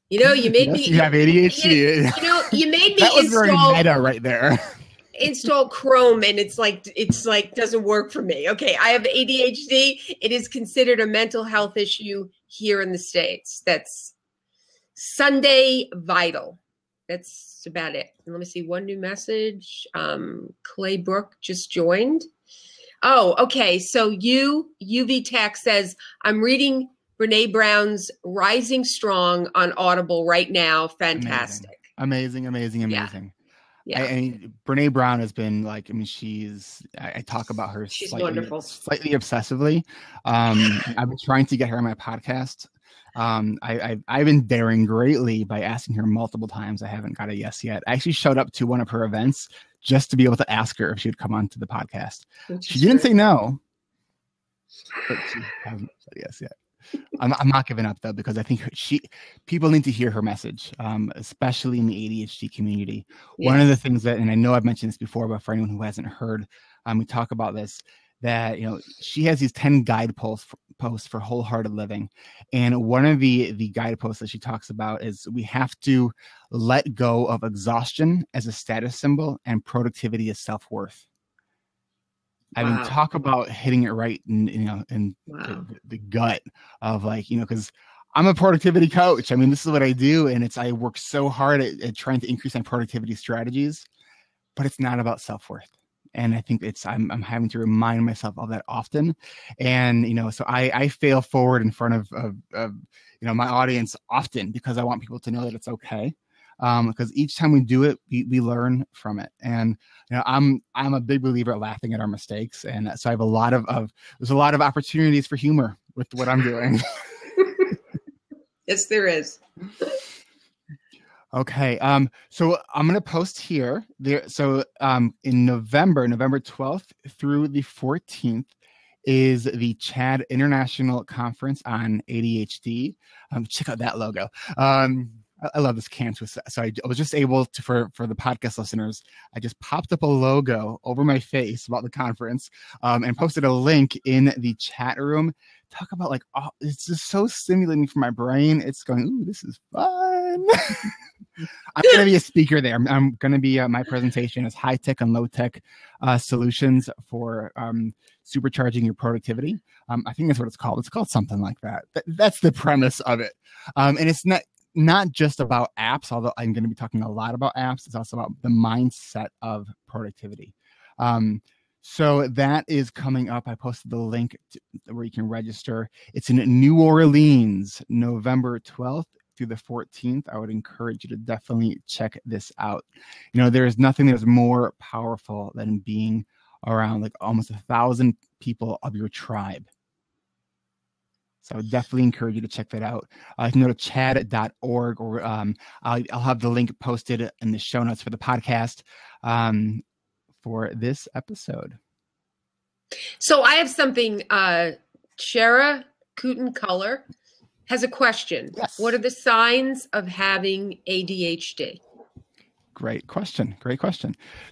You made me. You have ADHD. You made me that was install. Very meta right there. Install Chrome, and it's like doesn't work for me. Okay, I have ADHD. It is considered a mental health issue here in the States. That's Sunday Vital. That's That's about it. Let me see. One new message. Clay Brook just joined. Oh, okay. So UV Tech says, I'm reading Brene Brown's Rising Strong on Audible right now. Fantastic. Amazing. Yeah. I mean, Brene Brown has been like, I mean, I talk about her She's slightly obsessively. I've been trying to get her on my podcast. I've been daring greatly by asking her multiple times. I haven't got a yes yet. I actually showed up to one of her events just to be able to ask her if she would come on to the podcast. She didn't say no, but she hasn't said yes yet. I'm not giving up though, because I think people need to hear her message, especially in the ADHD community. Yes. One of the things that, and I know I've mentioned this before, but for anyone who hasn't heard, we talk about this, that, you know, she has these 10 guideposts for wholehearted living. And one of the guideposts that she talks about is we have to let go of exhaustion as a status symbol and productivity as self-worth. I mean, talk about hitting it right in, you know, in the gut of, like, you know, because I'm a productivity coach. I mean, this is what I do. And I work so hard at trying to increase my productivity strategies, but it's not about self-worth. And I think I'm having to remind myself of that often. And, you know, so I fail forward in front of you know, my audience often, because I want people to know that it's okay. Because each time we do it, we learn from it. And, you know, I'm a big believer at laughing at our mistakes. And so I have there's a lot of opportunities for humor with what I'm doing. Yes, there is. Okay. So I'm going to post here there. So, in November 12th through the 14th is the CHAD International Conference on ADHD. Check out that logo. I love this can twist. So I was just able to, for the podcast listeners, I just popped up a logo over my face about the conference, and posted a link in the chat room. Talk about, like, oh, it's just so stimulating for my brain. It's going, ooh, this is fun. I'm going to be a speaker there. I'm going to be, my presentation is high tech and low tech solutions for supercharging your productivity. I think that's what it's called. It's called something like that. That's the premise of it. And it's not just about apps, although I'm going to be talking a lot about apps. It's also about the mindset of productivity. So that is coming up. I posted the link where you can register. It's in New Orleans, November 12th through the 14th. I would encourage you to definitely check this out. You know, there is nothing that's more powerful than being around, like, almost 1,000 people of your tribe. So I would definitely encourage you to check that out. You can go to chad.org, or I'll have the link posted in the show notes for the podcast for this episode. So I have something. Shara Kooten Color has a question. Yes. What are the signs of having ADHD? Great question.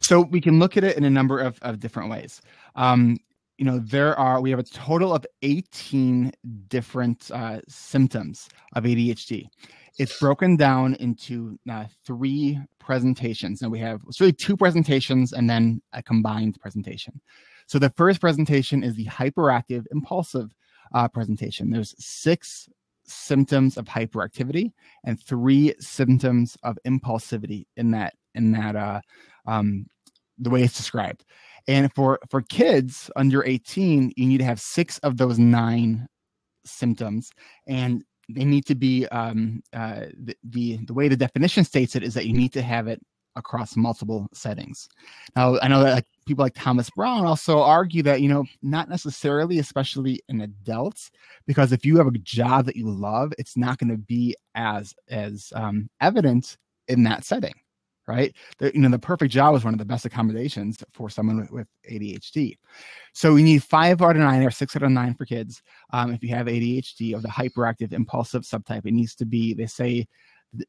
So we can look at it in a number of different ways. You know, we have a total of 18 different symptoms of ADHD. It's broken down into 3 presentations. And it's really 2 presentations and then a combined presentation. So the first presentation is the hyperactive impulsive presentation. There's 6 symptoms of hyperactivity and 3 symptoms of impulsivity in that the way it's described. And for kids under 18, you need to have 6 of those 9 symptoms, and they need to be the way the definition states it is that you need to have it across multiple settings. Now, I know that, like, people like Thomas Brown also argue that, you know, not necessarily, especially in adults, because if you have a job that you love, it's not going to be as evident in that setting, right? The perfect job is one of the best accommodations for someone with ADHD. So we need 5 out of 9 or 6 out of 9 for kids. If you have ADHD of the hyperactive impulsive subtype, it needs to be, they say,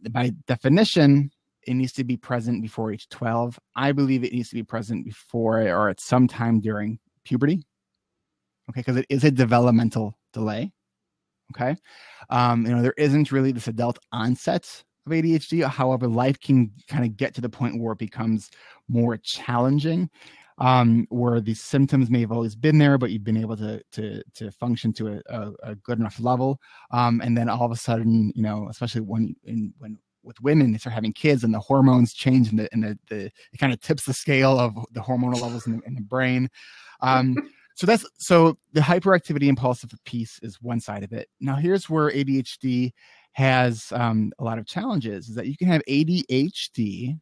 by definition, it needs to be present before age 12. I believe it needs to be present before or at some time during puberty. Okay, because it is a developmental delay. Okay, there isn't really this adult onset of ADHD. However, life can kind of get to the point where it becomes more challenging, where the symptoms may have always been there, but you've been able to function to a good enough level, and then all of a sudden, especially when with women, they start having kids and the hormones change and it kind of tips the scale of the hormonal levels in the brain. So the hyperactivity impulsive piece is one side of it. Now here's where ADHD has a lot of challenges, is that you can have ADHD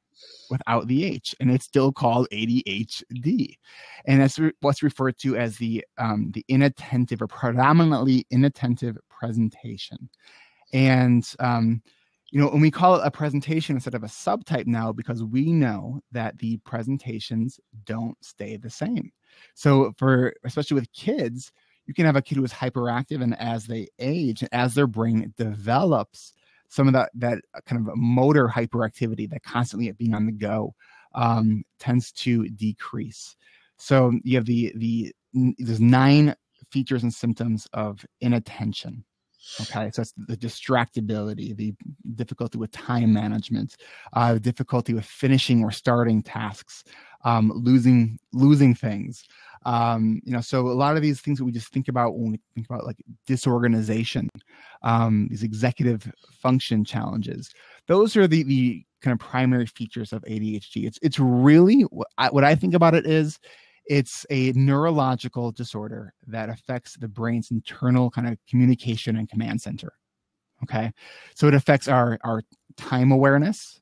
without the H, and it's still called ADHD. And that's what's referred to as the inattentive or predominantly inattentive presentation. And, when we call it a presentation instead of a subtype now, because we know that the presentations don't stay the same. So especially with kids, you can have a kid who is hyperactive, and as they age, as their brain develops, some of that kind of motor hyperactivity, that constantly being on the go, tends to decrease. So you have there's 9 features and symptoms of inattention. Okay, so it's the distractibility, the difficulty with time management, difficulty with finishing or starting tasks, losing things. So a lot of these things that we just think about when we think about like disorganization, these executive function challenges, those are the kind of primary features of ADHD. It's really what I think about it is, it's a neurological disorder that affects the brain's internal kind of communication and command center. Okay. So it affects our time awareness.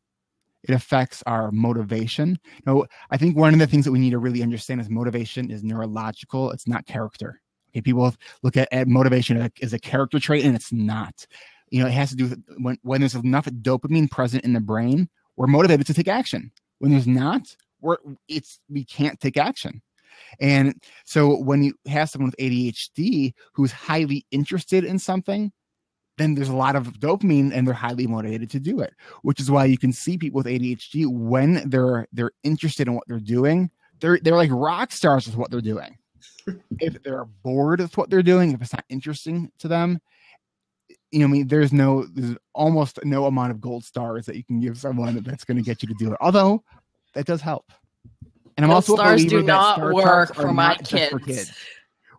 It affects our motivation. I think one of the things that we need to really understand is motivation is neurological. It's not character. Okay. People look at motivation as a character trait, and it's not. It has to do with when there's enough dopamine present in the brain, we're motivated to take action. When there's not, we can't take action. And so when you have someone with ADHD who's highly interested in something, then there's a lot of dopamine and they're highly motivated to do it, which is why you can see people with ADHD, when they're interested in what they're doing, they're like rock stars with what they're doing. If they're bored with what they're doing, if it's not interesting to them, there's almost no amount of gold stars that you can give someone that's going to get you to do it. Although that does help. And I'm also stars a believer do that not star work charts are for my not just for kids. kids.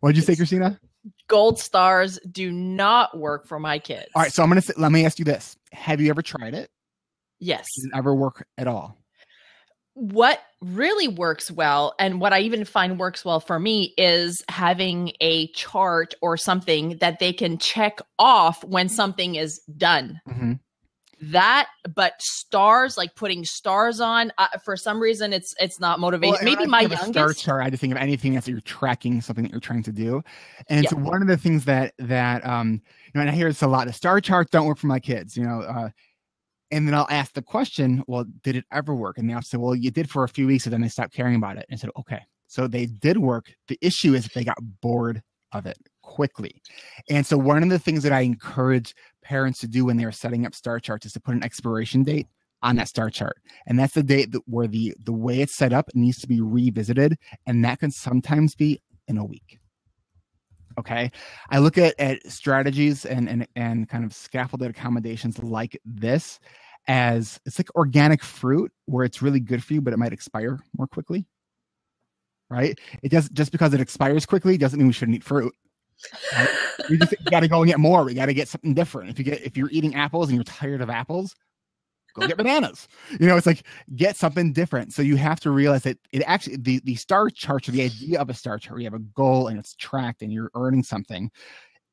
What did you say, Christina? Gold stars do not work for my kids. All right, so let me ask you this: have you ever tried it? Yes. Did it ever work at all? What really works well, and what I even find works well for me, is having a chart or something that they can check off when something is done. Mm-hmm. But stars, like putting stars on, for some reason it's not motivating. Well, maybe my youngest star chart, youngest. I just think of anything that you're tracking something that you're trying to do. And so one of the things that and I hear this a lot: the star charts don't work for my kids. And then I'll ask the question, well, did it ever work? And they'll say, well, you did for a few weeks, and then they stopped caring about it. And I said, okay, so they did work. The issue is that they got bored of it quickly. And so one of the things that I encourage parents to do when they're setting up star charts is to put an expiration date on that star chart. And that's the date where the way it's set up needs to be revisited. And that can sometimes be in a week. Okay. I look at strategies and kind of scaffolded accommodations like this as it's like organic fruit, where it's really good for you, but it might expire more quickly. Right? It does, just because it expires quickly doesn't mean we shouldn't eat fruit. Right? We got to go and get more. We got to get something different. If you're eating apples and you're tired of apples, go get bananas. It's like, get something different. So you have to realize that it actually, the star charts, or the idea of a star chart, where you have a goal and it's tracked and you're earning something,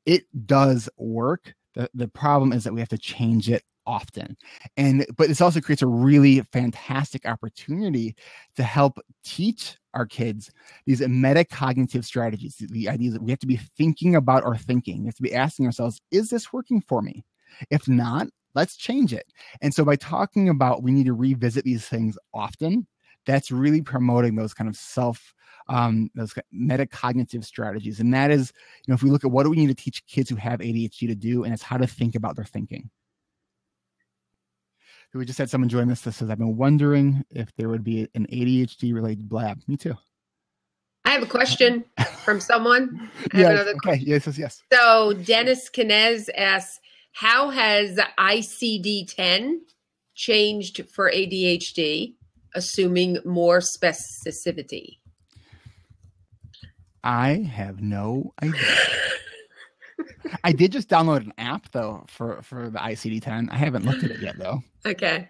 it does work. The problem is that we have to change it often. But this also creates a really fantastic opportunity to help teach our kids these metacognitive strategies. The idea that we have to be thinking about our thinking. We have to be asking ourselves, is this working for me? If not, let's change it. And so by talking about we need to revisit these things often, that's really promoting those kind of those metacognitive strategies. And that is, if we look at what do we need to teach kids who have ADHD to do, and it's how to think about their thinking. So we just had someone join us that says, I've been wondering if there would be an ADHD related blab. Me too. I have a question from someone. Okay. Yes. So Dennis Kinez asks, how has ICD-10 changed for ADHD, assuming more specificity? I have no idea. I did just download an app though for the ICD-10. I haven't looked at it yet though. Okay.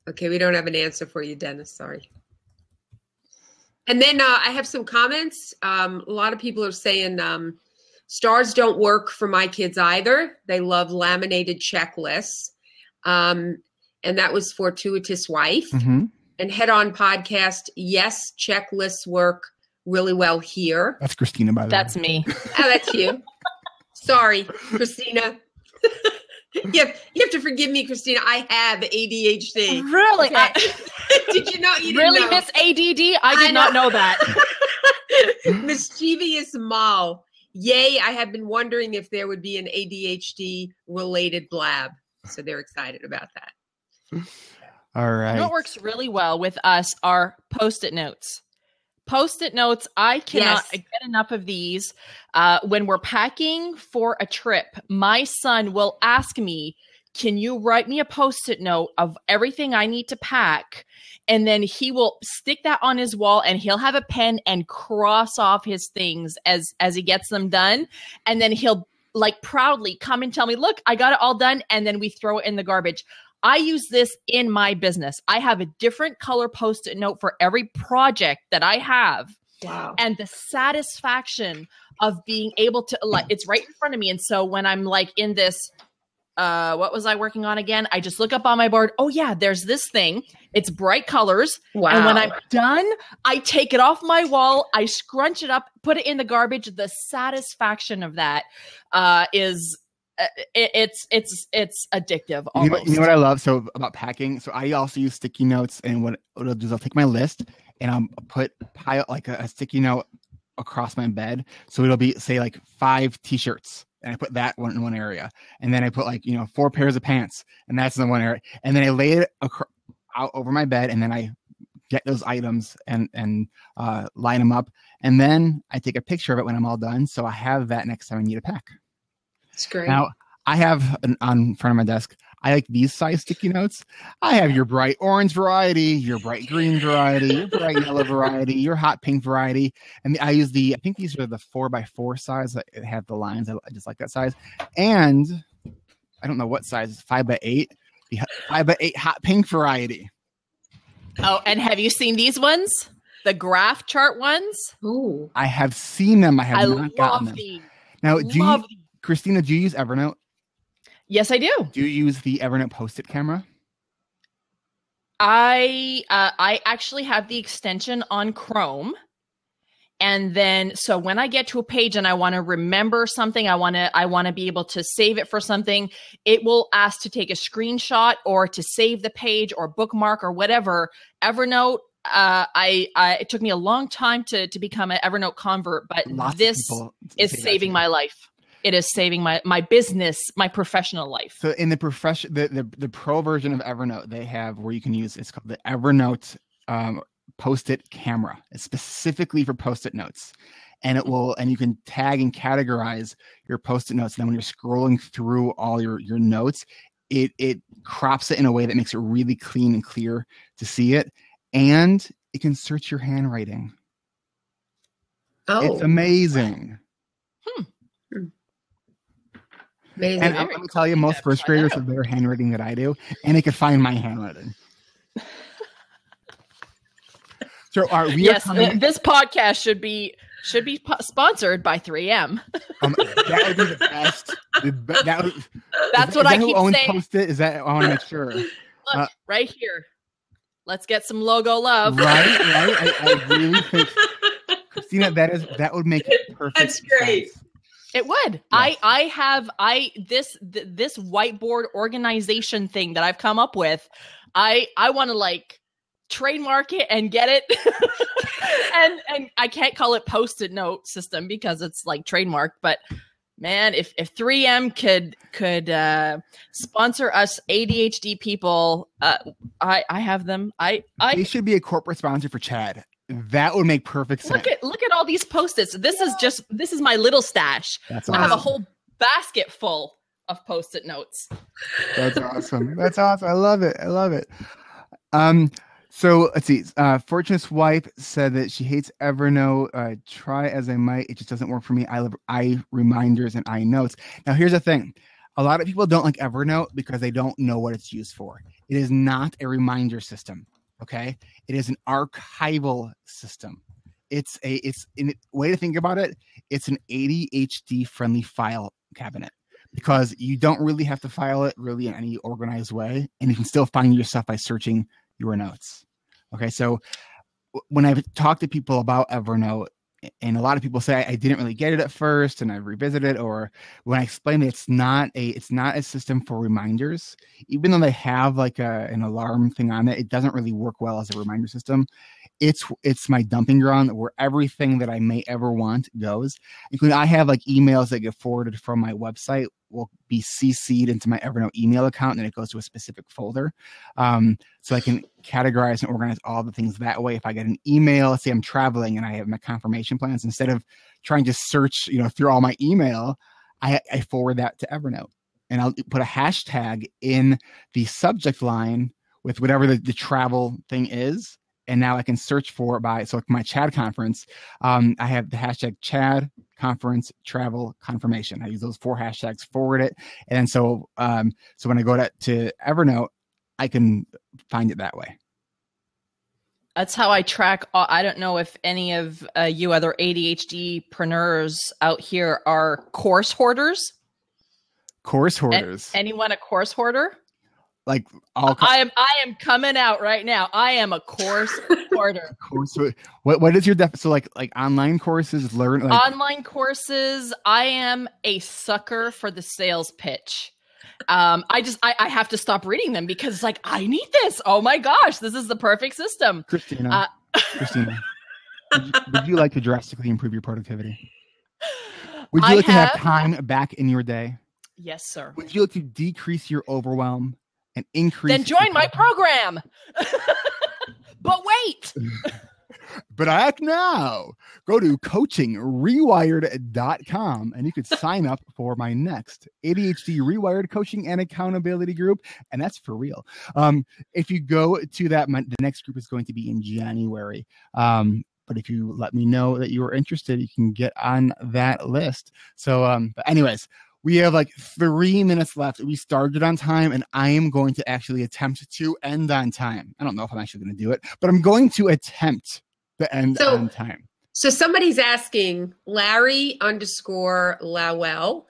Okay, we don't have an answer for you, Dennis. Sorry. And then I have some comments. A lot of people are saying stars don't work for my kids either. They love laminated checklists. And that was Fortuitous Wife. Mm-hmm. And Head On Podcast, yes, checklists work really well here. That's Christina, by the way. That's me. Oh, that's you. Sorry, Christina. You have to forgive me, Christina. I have ADHD. Really? Okay. Did you know? You didn't Really, know. Miss ADD? I did not know that. Mischievous Mal. Yay, I have been wondering if there would be an ADHD related blab. So they're excited about that. All right. You know what works really well with us are Post-it notes. Post-it notes, I cannot Yes. get enough of these. When we're packing for a trip, my son will ask me, can you write me a Post-it note of everything I need to pack? And then he will stick that on his wall and he'll have a pen and cross off his things as he gets them done. And then he'll like proudly come and tell me, look, I got it all done. And then we throw it in the garbage. I use this in my business. I have a different color Post-it note for every project that I have. Wow. And the satisfaction of being able to, like, it's right in front of me. And so when I'm like in this, what was I working on again? I just look up on my board. Oh yeah, there's this thing. It's bright colors. Wow. And when I'm done, I take it off my wall. I scrunch it up, put it in the garbage. The satisfaction of that is it's addictive almost. You know what I love so about packing? So I also use sticky notes, and what I'll do is I'll take my list and I'll put like a sticky note across my bed. So it'll be say like 5 t-shirts. And I put that one in one area. And then I put like, 4 pairs of pants, and that's in the one area. And then I lay it out over my bed, and then I get those items and line them up. And then I take a picture of it when I'm all done. So I have that next time I need to pack. It's great. Now, I have on front of my desk, I like these size sticky notes. I have your bright orange variety, your bright green variety, your bright yellow variety, your hot pink variety. And I use I think these are the 4x4 size that have the lines. I just like that size. And I don't know what size, it's 5x8, the 5x8 hot pink variety. Oh, and have you seen these ones? The graph chart ones? Ooh. I have seen them. I have not gotten them. These. Now, Love these. Christina, do you use Evernote? Yes, I do. Do you use the Evernote Post-it camera? I actually have the extension on Chrome. And then, so when I get to a page and I want to remember something, I want to be able to save it for something, it will ask to take a screenshot or to save the page or bookmark or whatever. Evernote, it took me a long time to become an Evernote convert, but this is saving my life. It is saving my business, my professional life. So in the pro version of Evernote, they have where you can use, it's called the Evernote Post-it camera. It's specifically for Post-it notes, and you can tag and categorize your Post-it notes. And then when you're scrolling through all your notes, it crops it in a way that makes it really clean and clear to see it, and it can search your handwriting. Oh, it's amazing. Amazing. And I'm going to tell you, most first graders have better handwriting than I do, and they could find my handwriting. So this podcast should be sponsored by 3M. That would be the best. That's what I keep saying. Post-it? Is that I want to make sure? Look, right here. Let's get some logo love. Right. I really think, Christina, that would make perfect. That's great. Sense. It would. Yes. I have this whiteboard organization thing that I've come up with. I want to like trademark it and get it. and I can't call it Post-it note system because it's like trademarked, but man, if 3M could sponsor us ADHD people, I have them. They should be a corporate sponsor for Chad. That would make perfect sense. Look at all these Post-its. This is my little stash. That's awesome. awesome. I have a whole basket full of Post-it notes. That's awesome. I love it. So let's see. Fortunate's wife said that she hates Evernote. Try as I might, it just doesn't work for me. I love I reminders and I notes. Now, here's the thing: a lot of people don't like Evernote because they don't know what it's used for. It is not a reminder system. Okay, it is an archival system. It's in way to think about it. It's an ADHD friendly file cabinet because you don't really have to file it really in any organized way, and you can still find your stuff by searching your notes. Okay, so when I've talked to people about Evernote, and a lot of people say I didn't really get it at first, and I revisited, or when I explain it, it's not a system for reminders. Even though they have like an alarm thing on it, it doesn't really work well as a reminder system. It's my dumping ground where everything that I may ever want goes. Including I have like emails that get forwarded from my website will be CC'd into my Evernote email account, and it goes to a specific folder. So I can categorize and organize all the things that way. If I get an email, let's say I'm traveling and I have my confirmation plans, instead of trying to search, through all my email, I forward that to Evernote, and I'll put a hashtag in the subject line with whatever the travel thing is. And now I can search for it so like my Chad conference, I have the hashtag Chad conference travel confirmation. I use those 4 hashtags, forward it. And so when I go to Evernote, I can find it that way. That's how I track. I don't know if any of you other ADHD-preneurs out here are course hoarders. Course hoarders. Anyone a course hoarder? Like I am coming out right now. I am a course hoarder. What is your so like online courses, online courses? I am a sucker for the sales pitch. I have to stop reading them because like I need this. Oh my gosh, this is the perfect system. Christina, would you like to drastically improve your productivity? Would you like to have time back in your day? Yes, sir. Would you like to decrease your overwhelm and increase? Then join my program. But wait. But act now. Go to coachingrewired.com and you could sign up for my next ADHD Rewired Coaching and Accountability group. And that's for real. If you go to that, the next group is going to be in January. But if you let me know that you are interested, you can get on that list. So, but anyways, we have like 3 minutes left. We started on time, and I am going to actually attempt to end on time. I don't know if I'm actually going to do it, but I'm going to attempt to end on time. So somebody's asking, Larry_Lowell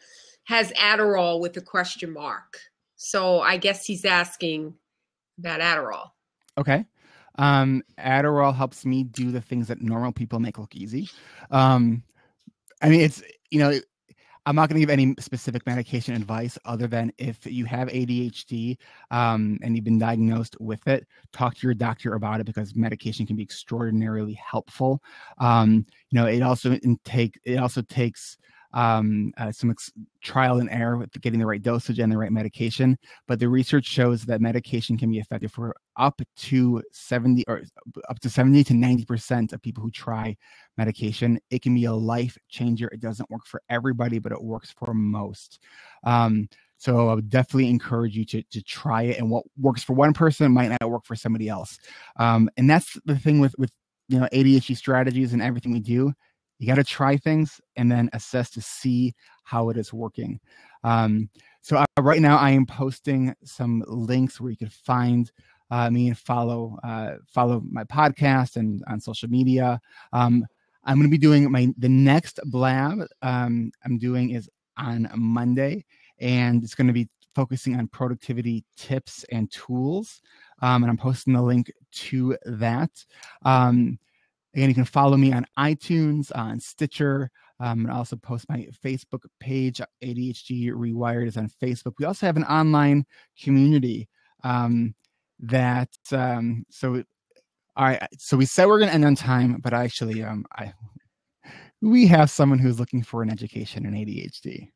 has Adderall with a question mark. So I guess he's asking about Adderall. Okay. Adderall helps me do the things that normal people make look easy. I mean, it's, I'm not going to give any specific medication advice other than if you have ADHD and you've been diagnosed with it, talk to your doctor about it because medication can be extraordinarily helpful. It also takes some trial and error with getting the right dosage and the right medication. But the research shows that medication can be effective for up to 70 to 90% of people who try medication. It can be a life changer. It doesn't work for everybody, but it works for most. So I would definitely encourage you to try it. And what works for one person might not work for somebody else. And that's the thing with ADHD strategies and everything we do. You got to try things and then assess to see how it is working. So right now I am posting some links where you can find me and follow my podcast and on social media. I'm going to be doing the next blab I'm doing is on Monday, and it's going to be focusing on productivity tips and tools. And I'm posting the link to that. Again, you can follow me on iTunes, on Stitcher, and also post my Facebook page. ADHD Rewired is on Facebook. We also have an online community so all right. So we said we're going to end on time, but actually, we have someone who's looking for an education in ADHD.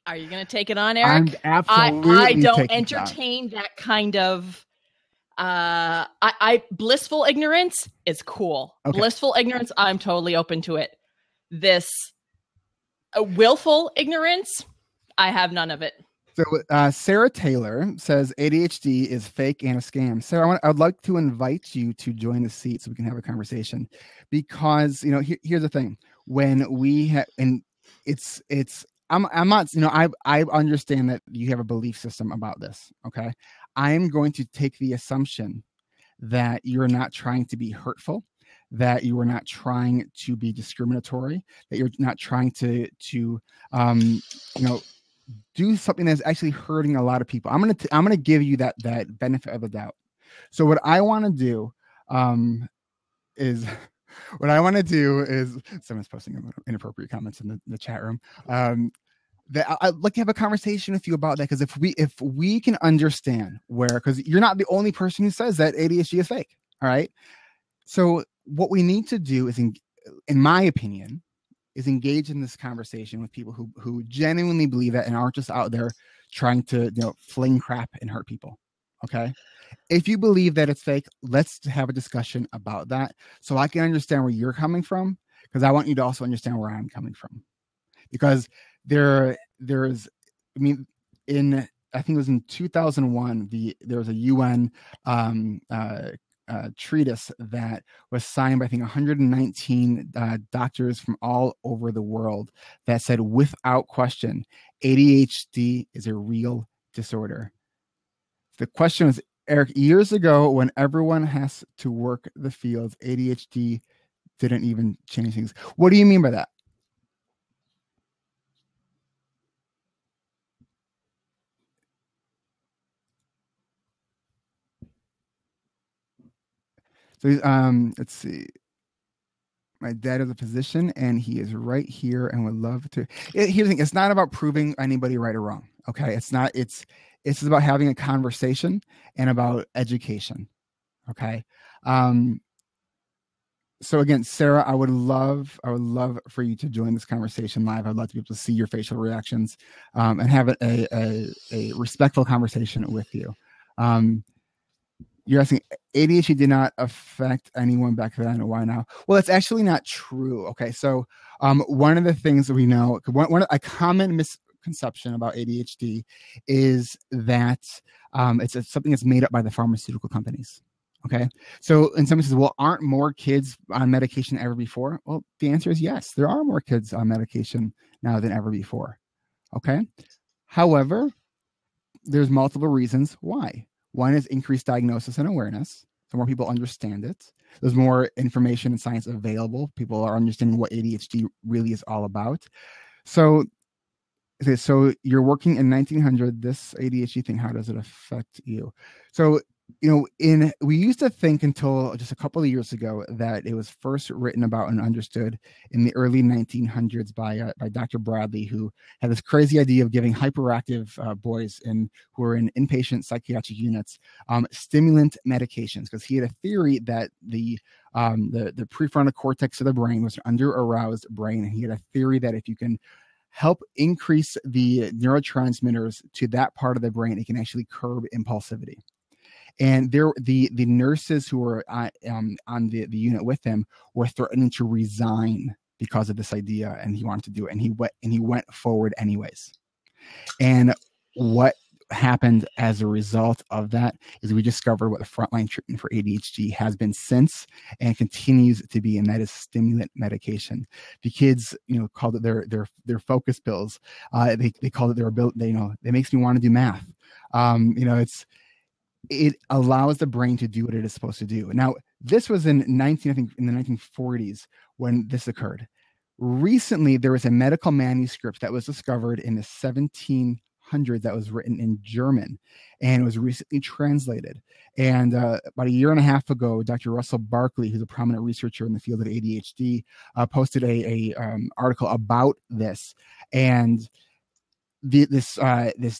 Are you going to take it on, Eric? I'm absolutely. I don't entertain that kind of. Blissful ignorance is cool. Okay. Blissful ignorance, I'm totally open to it. This willful ignorance, I have none of it. So Sarah Taylor says ADHD is fake and a scam. Sarah, I'd like to invite you to join the seat so we can have a conversation, because here's the thing: when we have, and it's I'm not, I understand that you have a belief system about this. Okay, I am going to take the assumption that you're not trying to be hurtful, that you are not trying to be discriminatory, that you're not trying to um, you know do something that's actually hurting a lot of people. I'm gonna give you that benefit of the doubt. So what I want to do is what I want to do is someone's posting inappropriate comments in the chat room. That I'd like to have a conversation with you about that, because if we can understand because you're not the only person who says that ADHD is fake. All right. So what we need to do is, in my opinion, is engage in this conversation with people who genuinely believe that and aren't just out there trying to fling crap and hurt people. Okay. If you believe that it's fake, let's have a discussion about that so I can understand where you're coming from, because I want you to also understand where I'm coming from. Because there's, I mean, I think it was in 2001, there was a UN treatise that was signed by, I think, 119 doctors from all over the world that said, without question, ADHD is a real disorder. The question was, Eric, years ago, when everyone has to work the fields, ADHD didn't even change things. What do you mean by that? So let's see. My dad is a physician and he is right here and would love to. Here's the thing: it's not about proving anybody right or wrong. Okay, it's not. It's about having a conversation and about education. Okay. So again, Sarah, I would love for you to join this conversation live. I'd love to be able to see your facial reactions and have a respectful conversation with you. You're asking, ADHD did not affect anyone back then. Why now? Well, that's actually not true. Okay, so one of the things that we know, a common misconception about ADHD is that it's something that's made up by the pharmaceutical companies. Okay, so in some cases, well, aren't more kids on medication ever before? Well, the answer is yes. There are more kids on medication now than ever before. Okay, however, there's multiple reasons why. One is increased diagnosis and awareness. So more people understand it. There's more information and science available. People are understanding what ADHD really is all about. So you're working in 1900, this ADHD thing, how does it affect you? So, we used to think until just a couple of years ago that it was first written about and understood in the early 1900s by Dr. Bradley, who had this crazy idea of giving hyperactive boys who were in inpatient psychiatric units stimulant medications, because he had a theory that the prefrontal cortex of the brain was an under-aroused brain, and he had a theory that if you can help increase the neurotransmitters to that part of the brain, it can actually curb impulsivity. And the nurses who were on the unit with him were threatening to resign because of this idea, and he wanted to do it, and he went forward anyways. And what happened as a result of that is we discovered what the frontline treatment for ADHD has been since and continues to be, and that is stimulant medication. The kids, called it their focus pills. They called it their ability. It makes me want to do math. It allows the brain to do what it is supposed to do. Now, this was in the 1940s when this occurred. Recently, there was a medical manuscript that was discovered in the 1700s that was written in German, and it was recently translated. And about a year and a half ago, Dr. Russell Barkley, who's a prominent researcher in the field of ADHD, posted a article about this. And this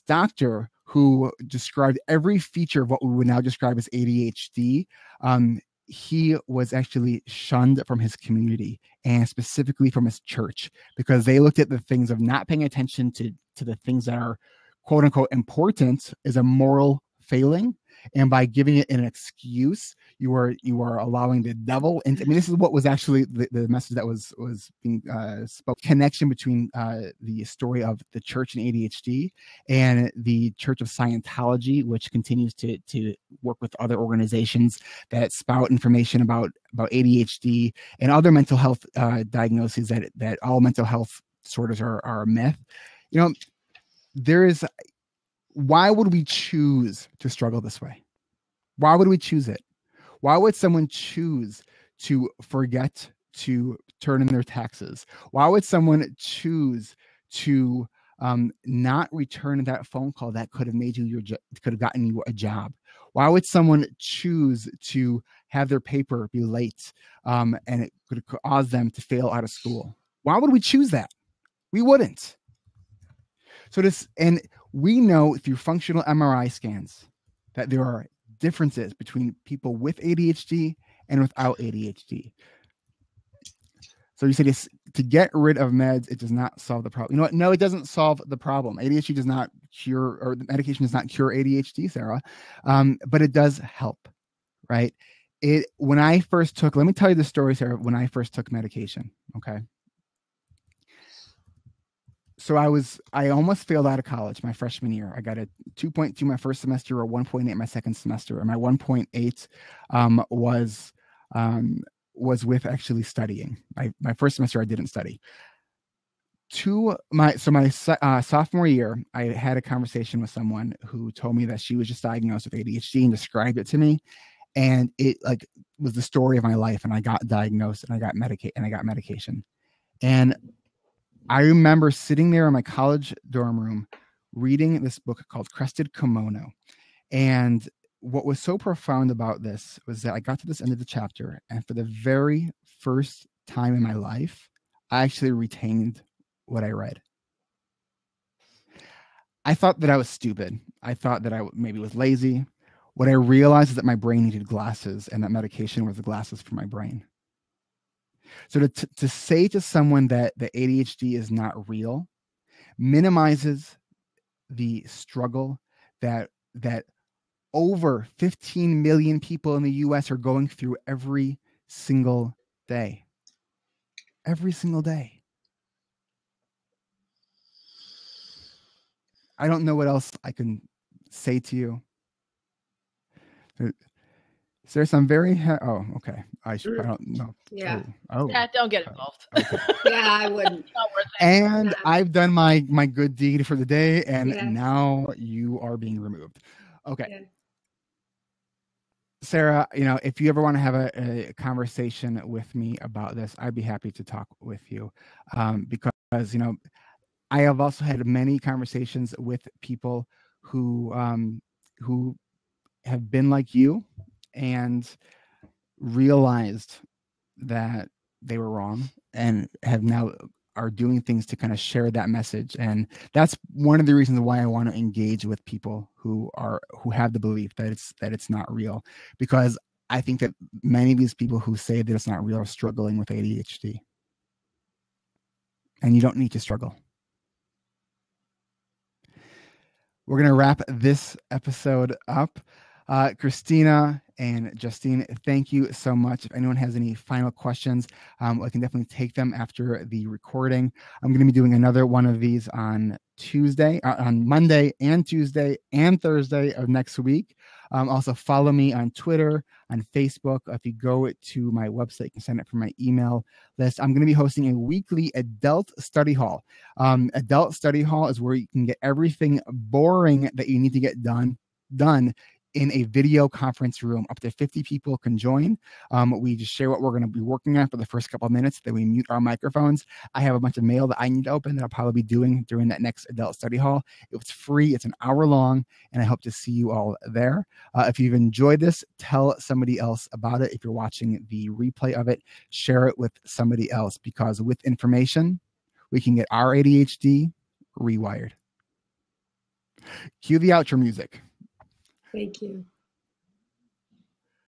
doctor, who described every feature of what we would now describe as ADHD, he was actually shunned from his community and specifically from his church, because they looked at the things of not paying attention to the things that are quote unquote important as a moral failing, And by giving it an excuse, you are allowing the devil. And I mean, this is what was actually the message that was being spoke. Connection between the story of the church and ADHD and the Church of Scientology, which continues to work with other organizations that spout information about ADHD and other mental health diagnoses, that all mental health disorders are a myth. You know, why would we choose to struggle this way? Why would we choose it? Why would someone choose to forget to turn in their taxes? Why would someone choose to not return that phone call that could have made you could have gotten you a job? Why would someone choose to have their paper be late and it could cause them to fail out of school? Why would we choose that? We wouldn't. And we know through functional MRI scans that there are differences between people with ADHD and without ADHD. So you say this, to get rid of meds, it does not solve the problem. You know what? No, it doesn't solve the problem. ADHD does not cure, or the medication does not cure ADHD, Sarah, but it does help, right? Let me tell you the story, Sarah, when I first took medication, okay? So I almost failed out of college my freshman year. I got a 2.2 my first semester, or 1.8 my second semester. And my 1.8 was with actually studying. My first semester, I didn't study. My sophomore year, I had a conversation with someone who told me that she was just diagnosed with ADHD and described it to me. And it was the story of my life. And I got diagnosed and I got medication. And I remember sitting there in my college dorm room reading this book called Crested Kimono. And what was so profound about this was that I got to this end of the chapter, and for the very first time in my life, I actually retained what I read. I thought that I was stupid. I thought that I maybe was lazy. What I realized is that my brain needed glasses, and that medication was the glasses for my brain. So to say to someone that the ADHD is not real minimizes the struggle that over 15 million people in the US are going through every single day. Every single day. I don't know what else I can say to you. There's some very okay. I don't know. Yeah. Yeah, don't get involved. Okay. Yeah, I wouldn't. Not worth it. And I've done my good deed for the day, and now you are being removed. Okay. Yeah. Sarah, if you ever want to have a conversation with me about this, I'd be happy to talk with you, because I have also had many conversations with people who have been like you and realized that they were wrong and are doing things to kind of share that message. And that's one of the reasons why I want to engage with people who have the belief that it's not real, because I think that many of these people who say that it's not real are struggling with ADHD. And you don't need to struggle. We're going to wrap this episode up. Christina and Justine, thank you so much. If anyone has any final questions, I can definitely take them after the recording. I'm going to be doing another one of these on Monday and Tuesday and Thursday of next week. Also follow me on Twitter, on Facebook. If you go to my website, you can sign up for my email list. I'm going to be hosting a weekly adult study hall. Adult study hall is where you can get everything boring that you need to get done in a video conference room. Up to 50 people can join. We just share what we're going to be working on for the first couple of minutes. Then we mute our microphones. I have a bunch of mail that I need to open that I'll probably be doing during that next adult study hall. It's free. It's an hour long, and I hope to see you all there. If you've enjoyed this, tell somebody else about it. If you're watching the replay of it, share it with somebody else, because with information, we can get our ADHD rewired. Cue the outro music. Thank you.